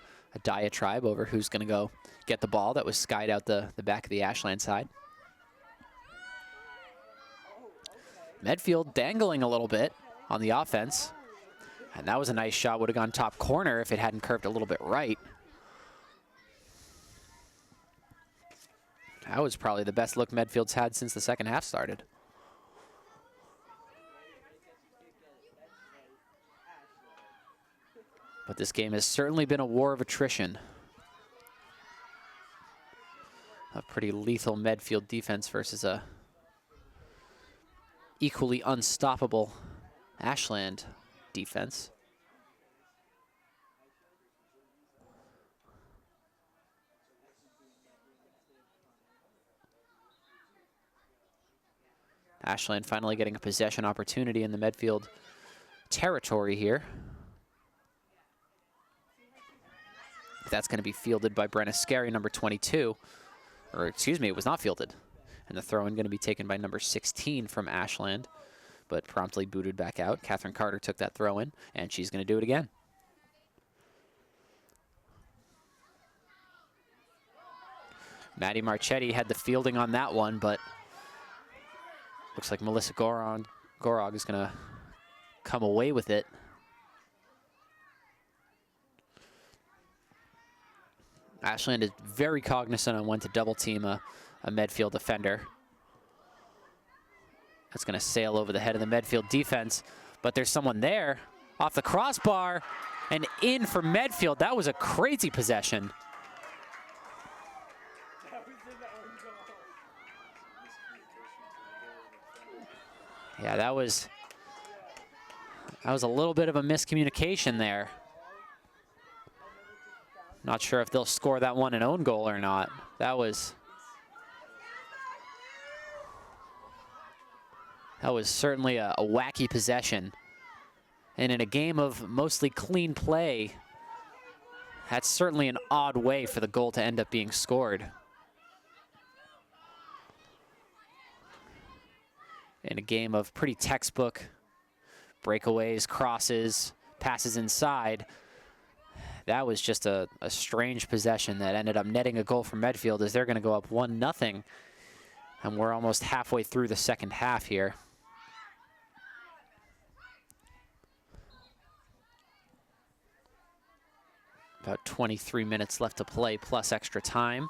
A: diatribe over who's going to go get the ball that was skied out the back of the Ashland side. Medfield dangling a little bit on the offense. And that was a nice shot. Would have gone top corner if it hadn't curved a little bit right. That was probably the best look Medfield's had since the second half started. But this game has certainly been a war of attrition. A pretty lethal Medfield defense versus a equally unstoppable Ashland defense. Ashland finally getting a possession opportunity in the Medfield territory here. That's going to be fielded by Brenna Scarry, number 22. Or excuse me, it was not fielded. And the throw-in going to be taken by number 16 from Ashland, but promptly booted back out. Catherine Carter took that throw-in, and she's going to do it again. Maddie Marchetti had the fielding on that one, but looks like Melissa Gorog is going to come away with it. Ashland is very cognizant on when to double team a Medfield defender. That's going to sail over the head of the Medfield defense, but there's someone there off the crossbar and in for Medfield. That was a crazy possession. Yeah, that was a little bit of a miscommunication there. Not sure if they'll score that one an own goal or not. That was certainly a wacky possession. And in a game of mostly clean play, that's certainly an odd way for the goal to end up being scored. In a game of pretty textbook breakaways, crosses, passes inside, that was just a strange possession that ended up netting a goal for Medfield as they're going to go up 1-0. And we're almost halfway through the second half here. About 23 minutes left to play plus extra time.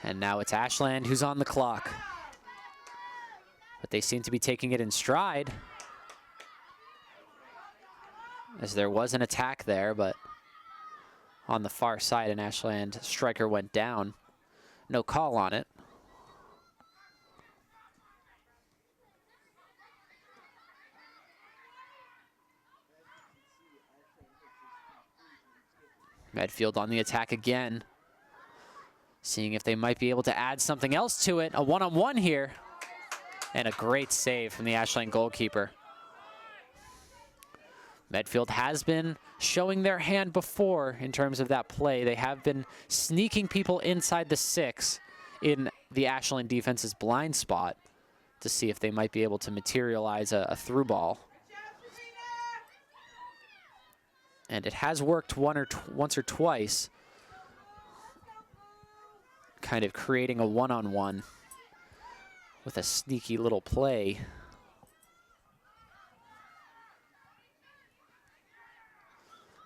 A: And now it's Ashland who's on the clock. But they seem to be taking it in stride, as there was an attack there, but on the far side, an Ashland striker went down. No call on it. Medfield on the attack again, seeing if they might be able to add something else to it. A one-on-one here, and a great save from the Ashland goalkeeper. Medfield has been showing their hand before in terms of that play. They have been sneaking people inside the 6 in the Ashland defense's blind spot to see if they might be able to materialize a through ball. And it has worked once or twice, kind of creating a one-on-one with a sneaky little play.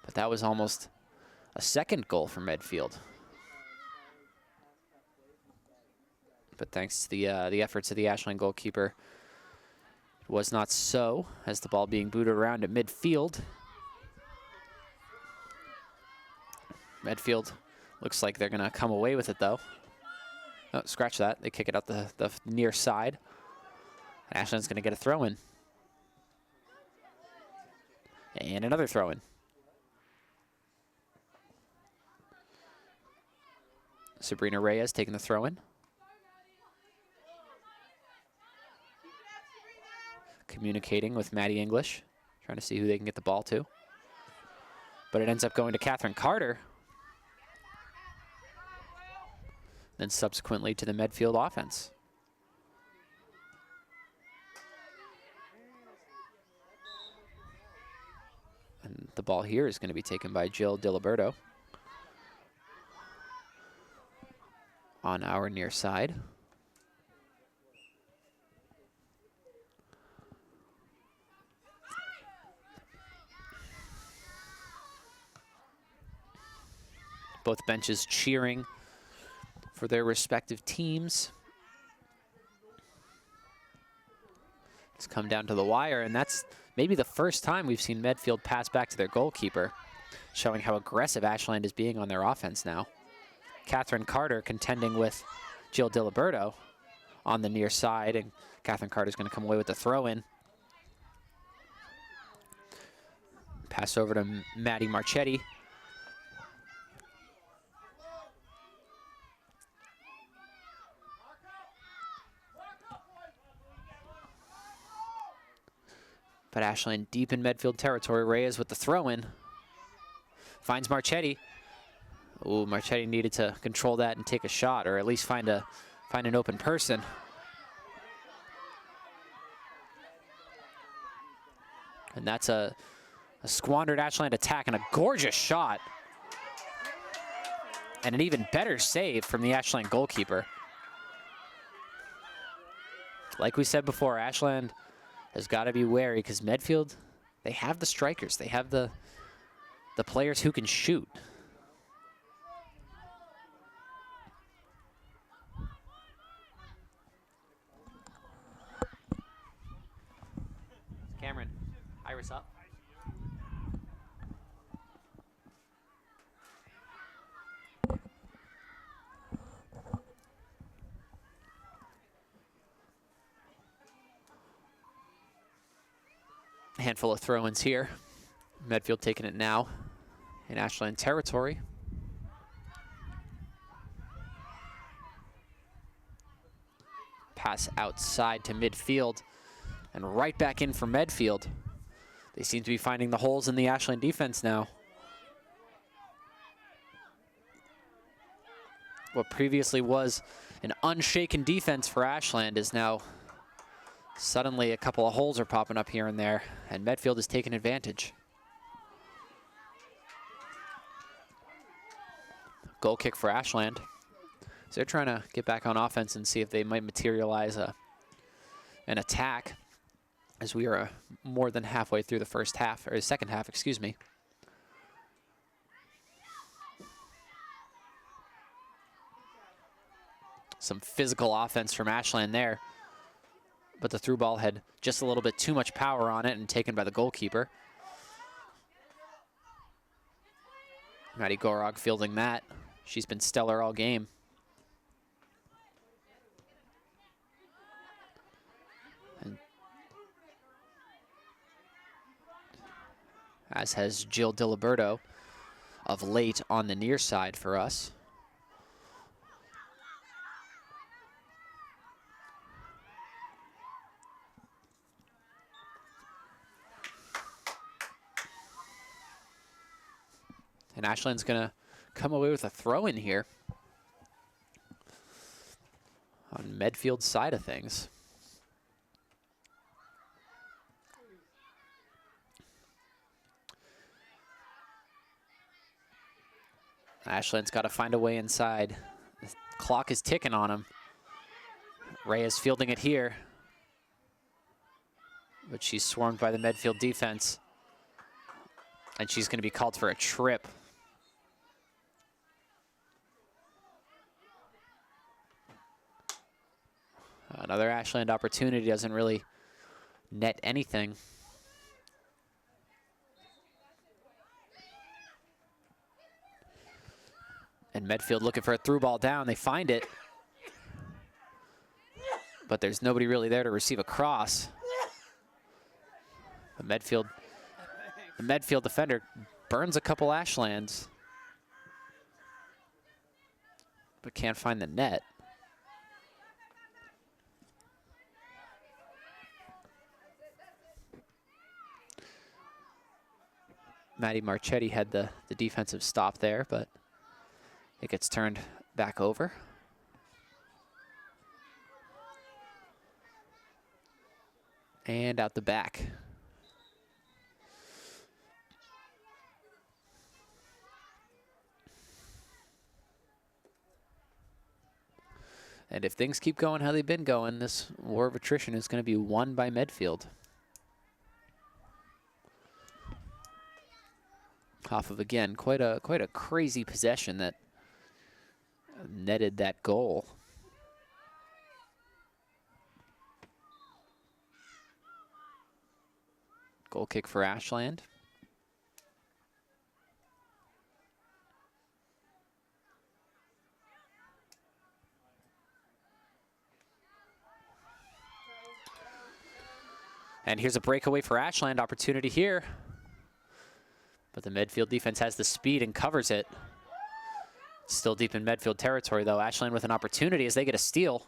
A: But that was almost a second goal for Medfield. But thanks to the efforts of the Ashland goalkeeper, it was not so, as the ball being booted around at midfield. Medfield looks like they're going to come away with it, though. Oh, scratch that. They kick it out the near side. Ashland's going to get a throw-in. And another throw-in. Sabrina Reyes taking the throw-in. Communicating with Maddie English, trying to see who they can get the ball to. But it ends up going to Catherine Carter. Then subsequently to the Medfield offense. And the ball here is going to be taken by Jill Diliberto on our near side. Both benches cheering for their respective teams. It's come down to the wire, and that's maybe the first time we've seen Medfield pass back to their goalkeeper, showing how aggressive Ashland is being on their offense now. Catherine Carter contending with Jill Diliberto on the near side, and Catherine Carter's going to come away with the throw-in. Pass over to Maddie Marchetti. But Ashland deep in Medfield territory. Reyes with the throw-in. Finds Marchetti. Ooh, Marchetti needed to control that and take a shot, or at least find an open person. And that's a squandered Ashland attack and a gorgeous shot. And an even better save from the Ashland goalkeeper. Like we said before, Ashland has got to be wary because Medfield, they have the strikers. They have the players who can shoot. Cameron, Iris up. A handful of throw-ins here. Medfield taking it now in Ashland territory. Pass outside to midfield and right back in for Medfield. They seem to be finding the holes in the Ashland defense now. What previously was an unshaken defense for Ashland is now suddenly a couple of holes are popping up here and there, and Medfield is taking advantage. Goal kick for Ashland. So they're trying to get back on offense and see if they might materialize an attack, as we are more than halfway through the first half, or the second half, excuse me. Some physical offense from Ashland there, but the through ball had just a little bit too much power on it and taken by the goalkeeper. Maddie Gorog fielding that. She's been stellar all game. And as has Jill Diliberto of late on the near side for us. And Ashland's going to come away with a throw in here on Medfield's side of things. Ashland's got to find a way inside. The clock is ticking on him. Reyes fielding it here, but she's swarmed by the Medfield defense, and she's going to be called for a trip. Another Ashland opportunity, doesn't really net anything. And Medfield looking for a through ball down. They find it, but there's nobody really there to receive a cross. The Medfield defender burns a couple Ashlands, but can't find the net. Maddie Marchetti had the defensive stop there, but it gets turned back over. And out the back. And if things keep going how they've been going, this war of attrition is going to be won by Medfield. Off of, again, quite a crazy possession that netted that goal. Goal kick for Ashland. And here's a breakaway for Ashland, opportunity here. But the Medfield defense has the speed and covers it. Still deep in Medfield territory, though. Ashland with an opportunity as they get a steal.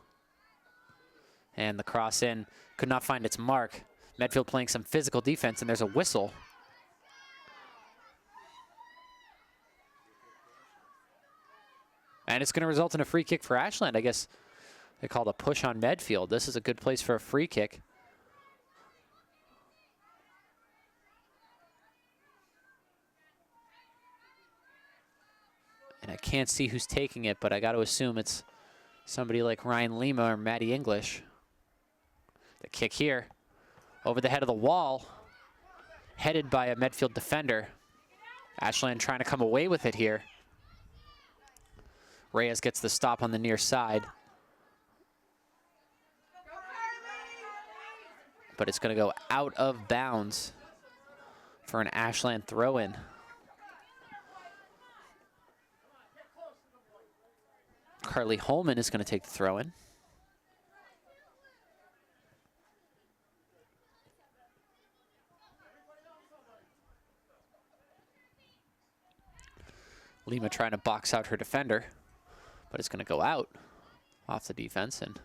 A: And the cross in could not find its mark. Medfield playing some physical defense, and there's a whistle. And it's going to result in a free kick for Ashland. I guess they called a push on Medfield. This is a good place for a free kick. And I can't see who's taking it, but I got to assume it's somebody like Ryan Lima or Maddie English. The kick here, over the head of the wall, headed by a Medfield defender. Ashland trying to come away with it here. Reyes gets the stop on the near side. But it's going to go out of bounds for an Ashland throw-in. Carly Holman is going to take the throw-in. Lima trying to box out her defender, but it's going to go out off the defense. And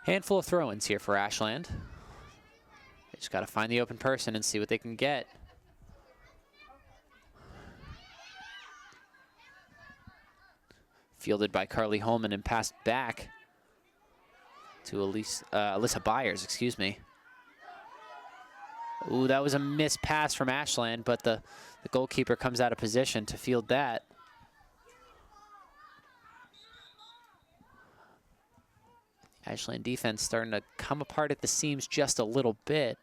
A: handful of throw-ins here for Ashland. They just got to find the open person and see what they can get. Fielded by Carly Holman and passed back to Alyssa Byers, excuse me. Ooh, that was a missed pass from Ashland, but the goalkeeper comes out of position to field that. Ashland defense starting to come apart at the seams just a little bit.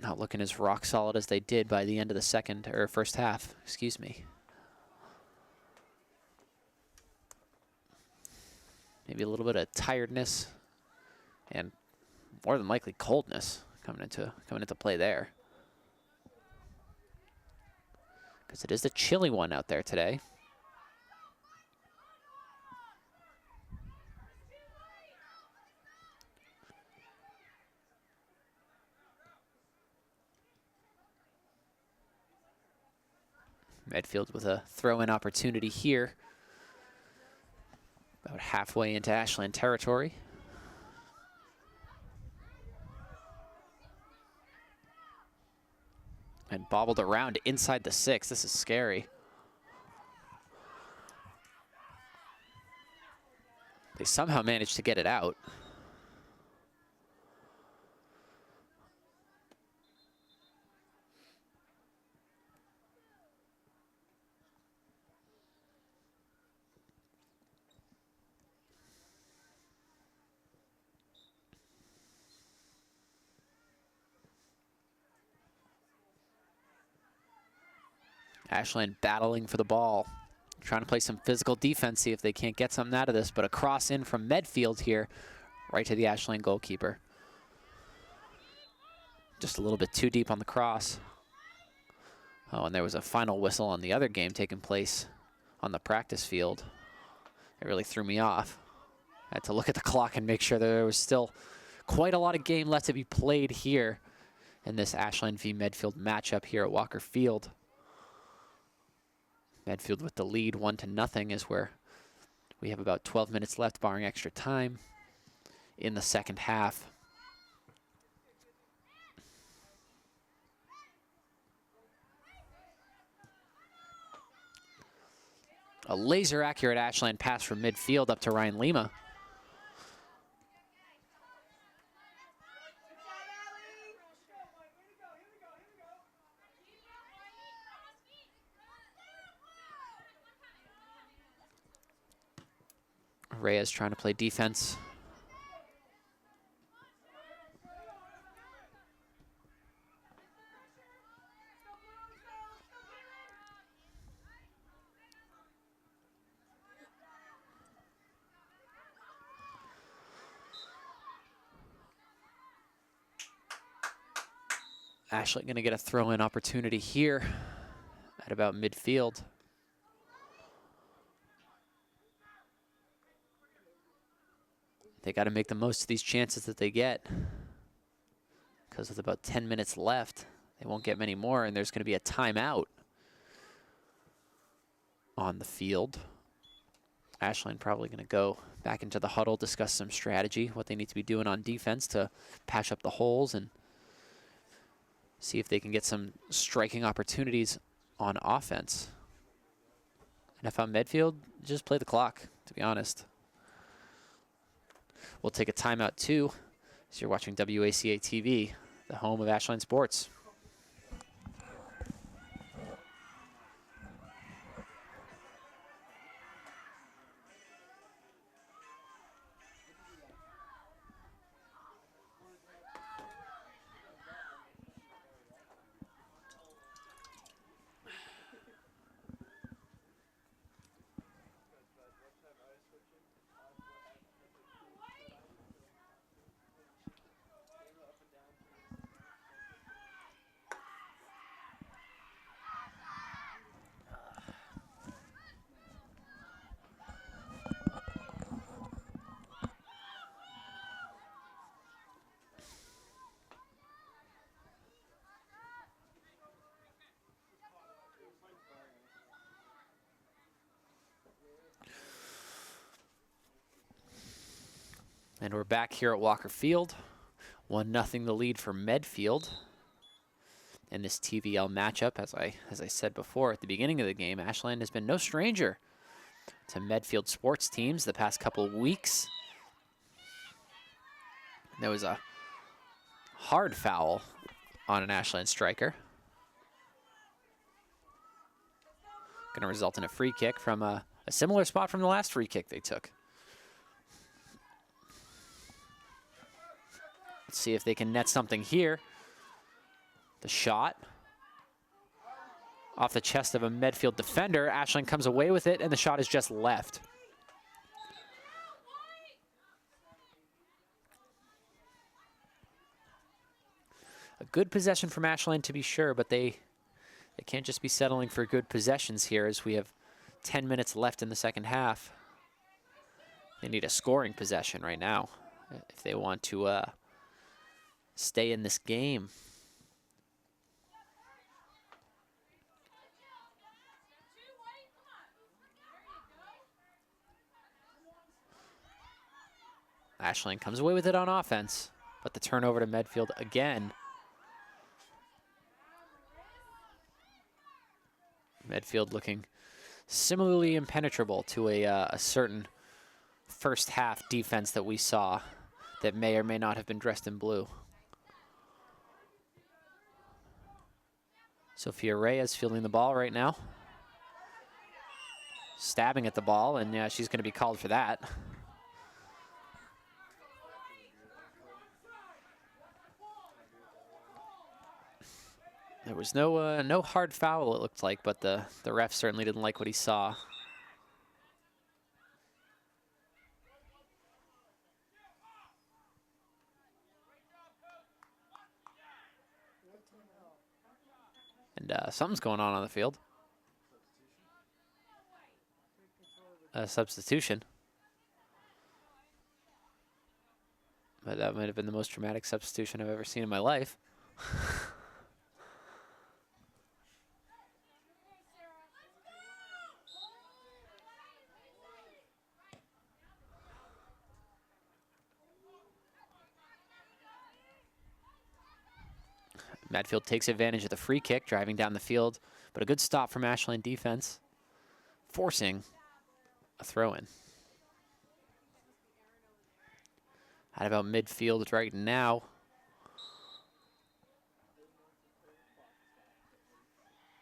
A: Not looking as rock solid as they did by the end of the first half, excuse me. Maybe a little bit of tiredness and more than likely coldness coming into play there. Because it is a chilly one out there today. Medfield with a throw-in opportunity here. About halfway into Ashland territory. And bobbled around inside the 6. This is scary. They somehow managed to get it out. Ashland battling for the ball, trying to play some physical defense, see if they can't get something out of this, but a cross in from Medfield here, right to the Ashland goalkeeper. Just a little bit too deep on the cross. Oh, and there was a final whistle on the other game taking place on the practice field. It really threw me off. I had to look at the clock and make sure that there was still quite a lot of game left to be played here in this Ashland v. Medfield matchup here at Walker Field. Medfield with the lead 1-0 is where we have about 12 minutes left, barring extra time, in the second half. A laser accurate Ashland pass from midfield up to Ryan Lima. Reyes trying to play defense. Ashland going to get a throw-in opportunity here at about midfield. They got to make the most of these chances that they get, because with about 10 minutes left, they won't get many more, and there's going to be a timeout on the field. Ashland probably going to go back into the huddle, discuss some strategy, what they need to be doing on defense to patch up the holes and see if they can get some striking opportunities on offense. And if I'm Medfield, just play the clock, to be honest. We'll take a timeout too, as you're watching WACA-TV, the home of Ashland Sports. And we're back here at Walker Field. 1-0 the lead for Medfield in this TVL matchup. As I said before at the beginning of the game, Ashland has been no stranger to Medfield sports teams the past couple of weeks. There was a hard foul on an Ashland striker. Going to result in a free kick from a similar spot from the last free kick they took. Let's see if they can net something here. The shot off the chest of a Medfield defender. Ashland comes away with it, and the shot is just left. A good possession from Ashland, to be sure, but they can't just be settling for good possessions here, as we have 10 minutes left in the second half. They need a scoring possession right now if they want to stay in this game. Ashland comes away with it on offense, but the turnover to Medfield again. Medfield looking similarly impenetrable to a certain first half defense that we saw that may or may not have been dressed in blue. Sophia Reyes fielding the ball right now. Stabbing at the ball, and yeah, she's going to be called for that. There was no hard foul, it looked like, but the ref certainly didn't like what he saw. And something's going on the field. A substitution. But that might have been the most dramatic substitution I've ever seen in my life. Medfield takes advantage of the free kick, driving down the field, but a good stop from Ashland defense, forcing a throw-in. At about midfield right now.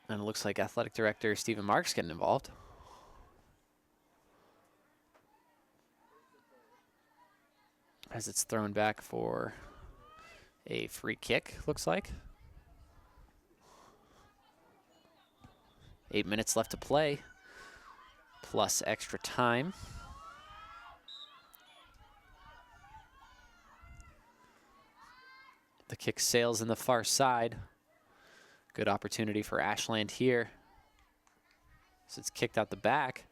A: And it looks like athletic director Stephen Marks getting involved. As it's thrown back for a free kick, looks like. 8 minutes left to play, plus extra time. The kick sails in the far side. Good opportunity for Ashland here. So it's kicked out the back.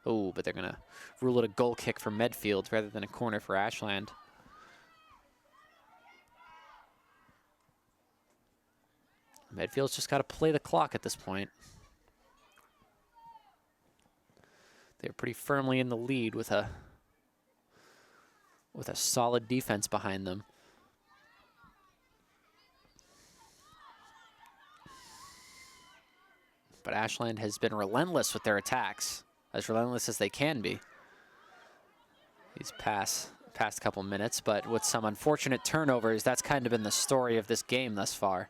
A: Oh, but they're going to rule it a goal kick for Medfield rather than a corner for Ashland. Medfield's just got to play the clock at this point. They're pretty firmly in the lead with a solid defense behind them. But Ashland has been relentless with their attacks, as relentless as they can be these past couple minutes. But with some unfortunate turnovers, that's kind of been the story of this game thus far.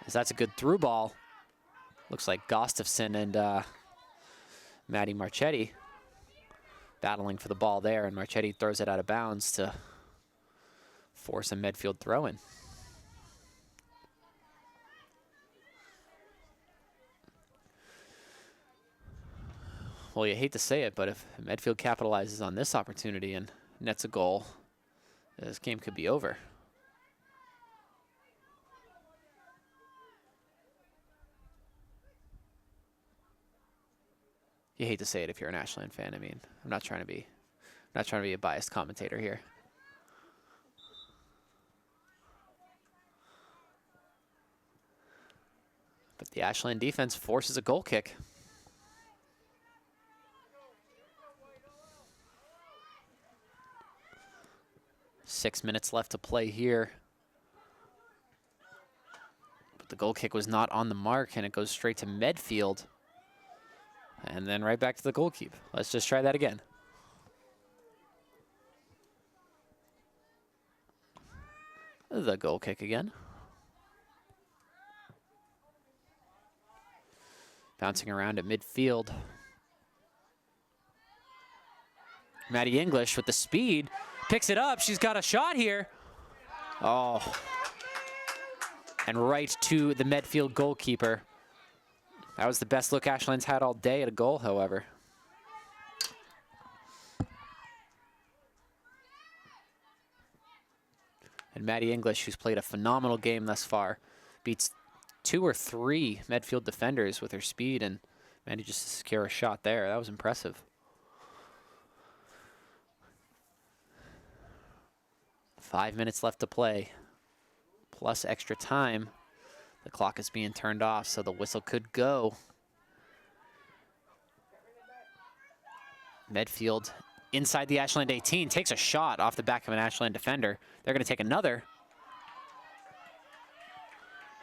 A: As that's a good through ball. Looks like Gustafson and Maddie Marchetti battling for the ball there, and Marchetti throws it out of bounds to force a Medfield throw-in. Well, you hate to say it, but if Medfield capitalizes on this opportunity and nets a goal, this game could be over. You hate to say it if you're an Ashland fan. I mean, I'm not trying to be a biased commentator here. But the Ashland defense forces a goal kick. Six minutes left to play here. But the goal kick was not on the mark, and it goes straight to Medfield. And then right back to the goalkeep. Let's just try that again. The goal kick again. Bouncing around at midfield. Maddie English with the speed. Picks it up. She's got a shot here. Oh. And right to the Medfield goalkeeper. That was the best look Ashland's had all day at a goal, however. And Maddie English, who's played a phenomenal game thus far, beats 2 or 3 Medfield defenders with her speed and manages to secure a shot there. That was impressive. 5 minutes left to play, plus extra time. The clock is being turned off, so the whistle could go. Medfield inside the Ashland 18 takes a shot off the back of an Ashland defender. They're going to take another.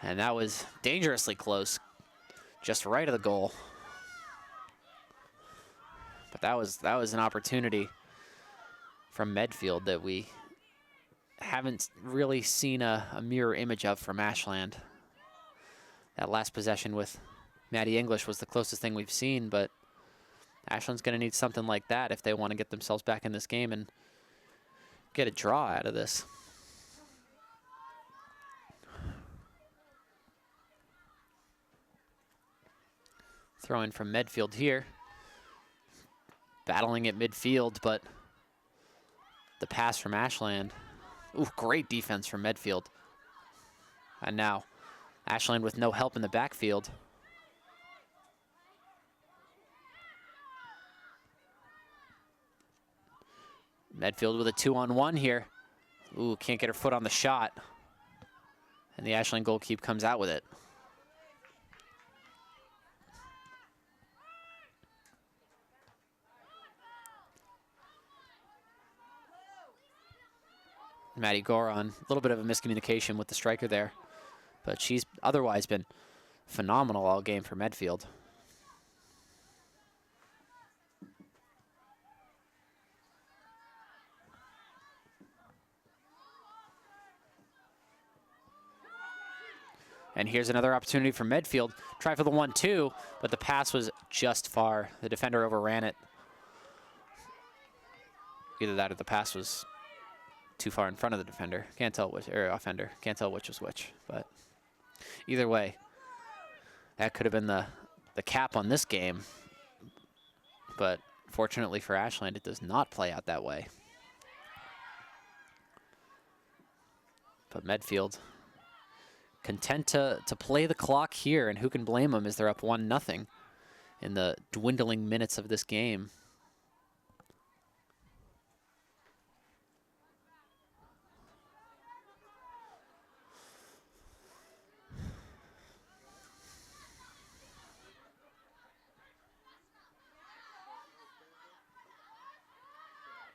A: And that was dangerously close just right of the goal. But that was an opportunity from Medfield that we haven't really seen a mirror image of from Ashland. That last possession with Maddie English was the closest thing we've seen, but Ashland's going to need something like that if they want to get themselves back in this game and get a draw out of this. Throw in from Medfield here. Battling at midfield, but the pass from Ashland. Ooh, great defense from Medfield. And now Ashland with no help in the backfield. Medfield with a 2-on-1 here. Ooh, can't get her foot on the shot. And the Ashland goalkeeper comes out with it. Maddie Goron, a little bit of a miscommunication with the striker there, but she's otherwise been phenomenal all game for Medfield. And here's another opportunity for Medfield. Try for the 1-2, but the pass was just far. The defender overran it. Either that or the pass was too far in front of the defender. Can't tell which, or offender. Can't tell which was which. But either way, that could have been the cap on this game. But fortunately for Ashland, it does not play out that way. But Medfield content to play the clock here, and who can blame them as they're up 1-0 in the dwindling minutes of this game.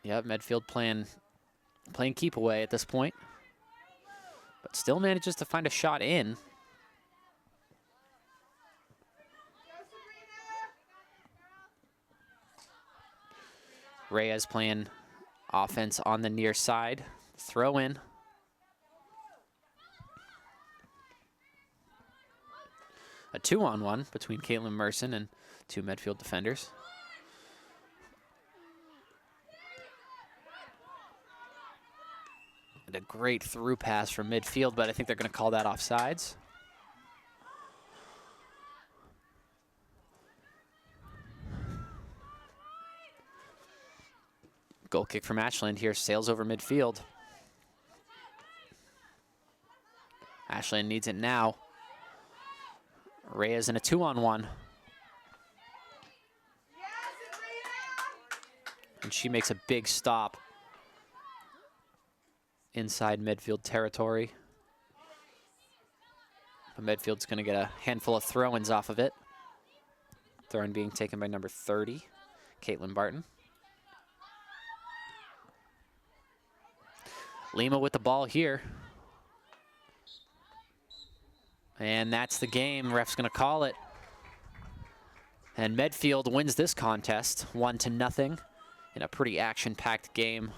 A: Yep, Medfield playing keep away at this point, but still manages to find a shot in. Reyes playing offense on the near side. Throw in. A 2-on-1 between Caitlin Merson and two Medfield defenders. And a great through pass from midfield, but I think they're going to call that offsides. Goal kick from Ashland here, sails over midfield. Ashland needs it now. Reyes in a 2-on-1. And she makes a big stop inside Medfield territory. But Medfield's going to get a handful of throw-ins off of it. Throw-in being taken by number 30, Caitlin Barton. Lima with the ball here. And that's the game. Ref's going to call it. And Medfield wins this contest 1-0 in a pretty action-packed game.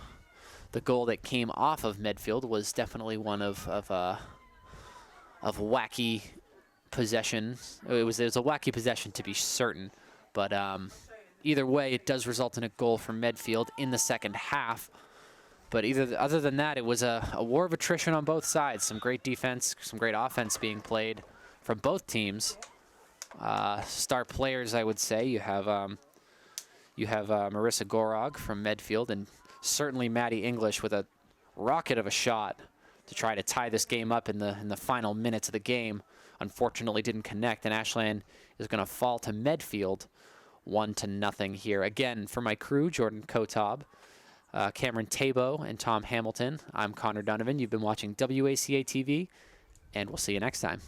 A: The goal that came off of Medfield was definitely one of wacky possessions. It was a wacky possession to be certain, but either way, it does result in a goal for Medfield in the second half. But other than that, it was a war of attrition on both sides. Some great defense, some great offense being played from both teams. Star players, I would say, you have Marissa Gorog from Medfield, and certainly Maddie English with a rocket of a shot to try to tie this game up in the final minutes of the game. Unfortunately didn't connect, and Ashland is going to fall to Medfield 1-0 here. Again, for my crew, Jordan Kotob, Cameron Tabo, and Tom Hamilton, I'm Connor Donovan. You've been watching WACA-TV, and we'll see you next time.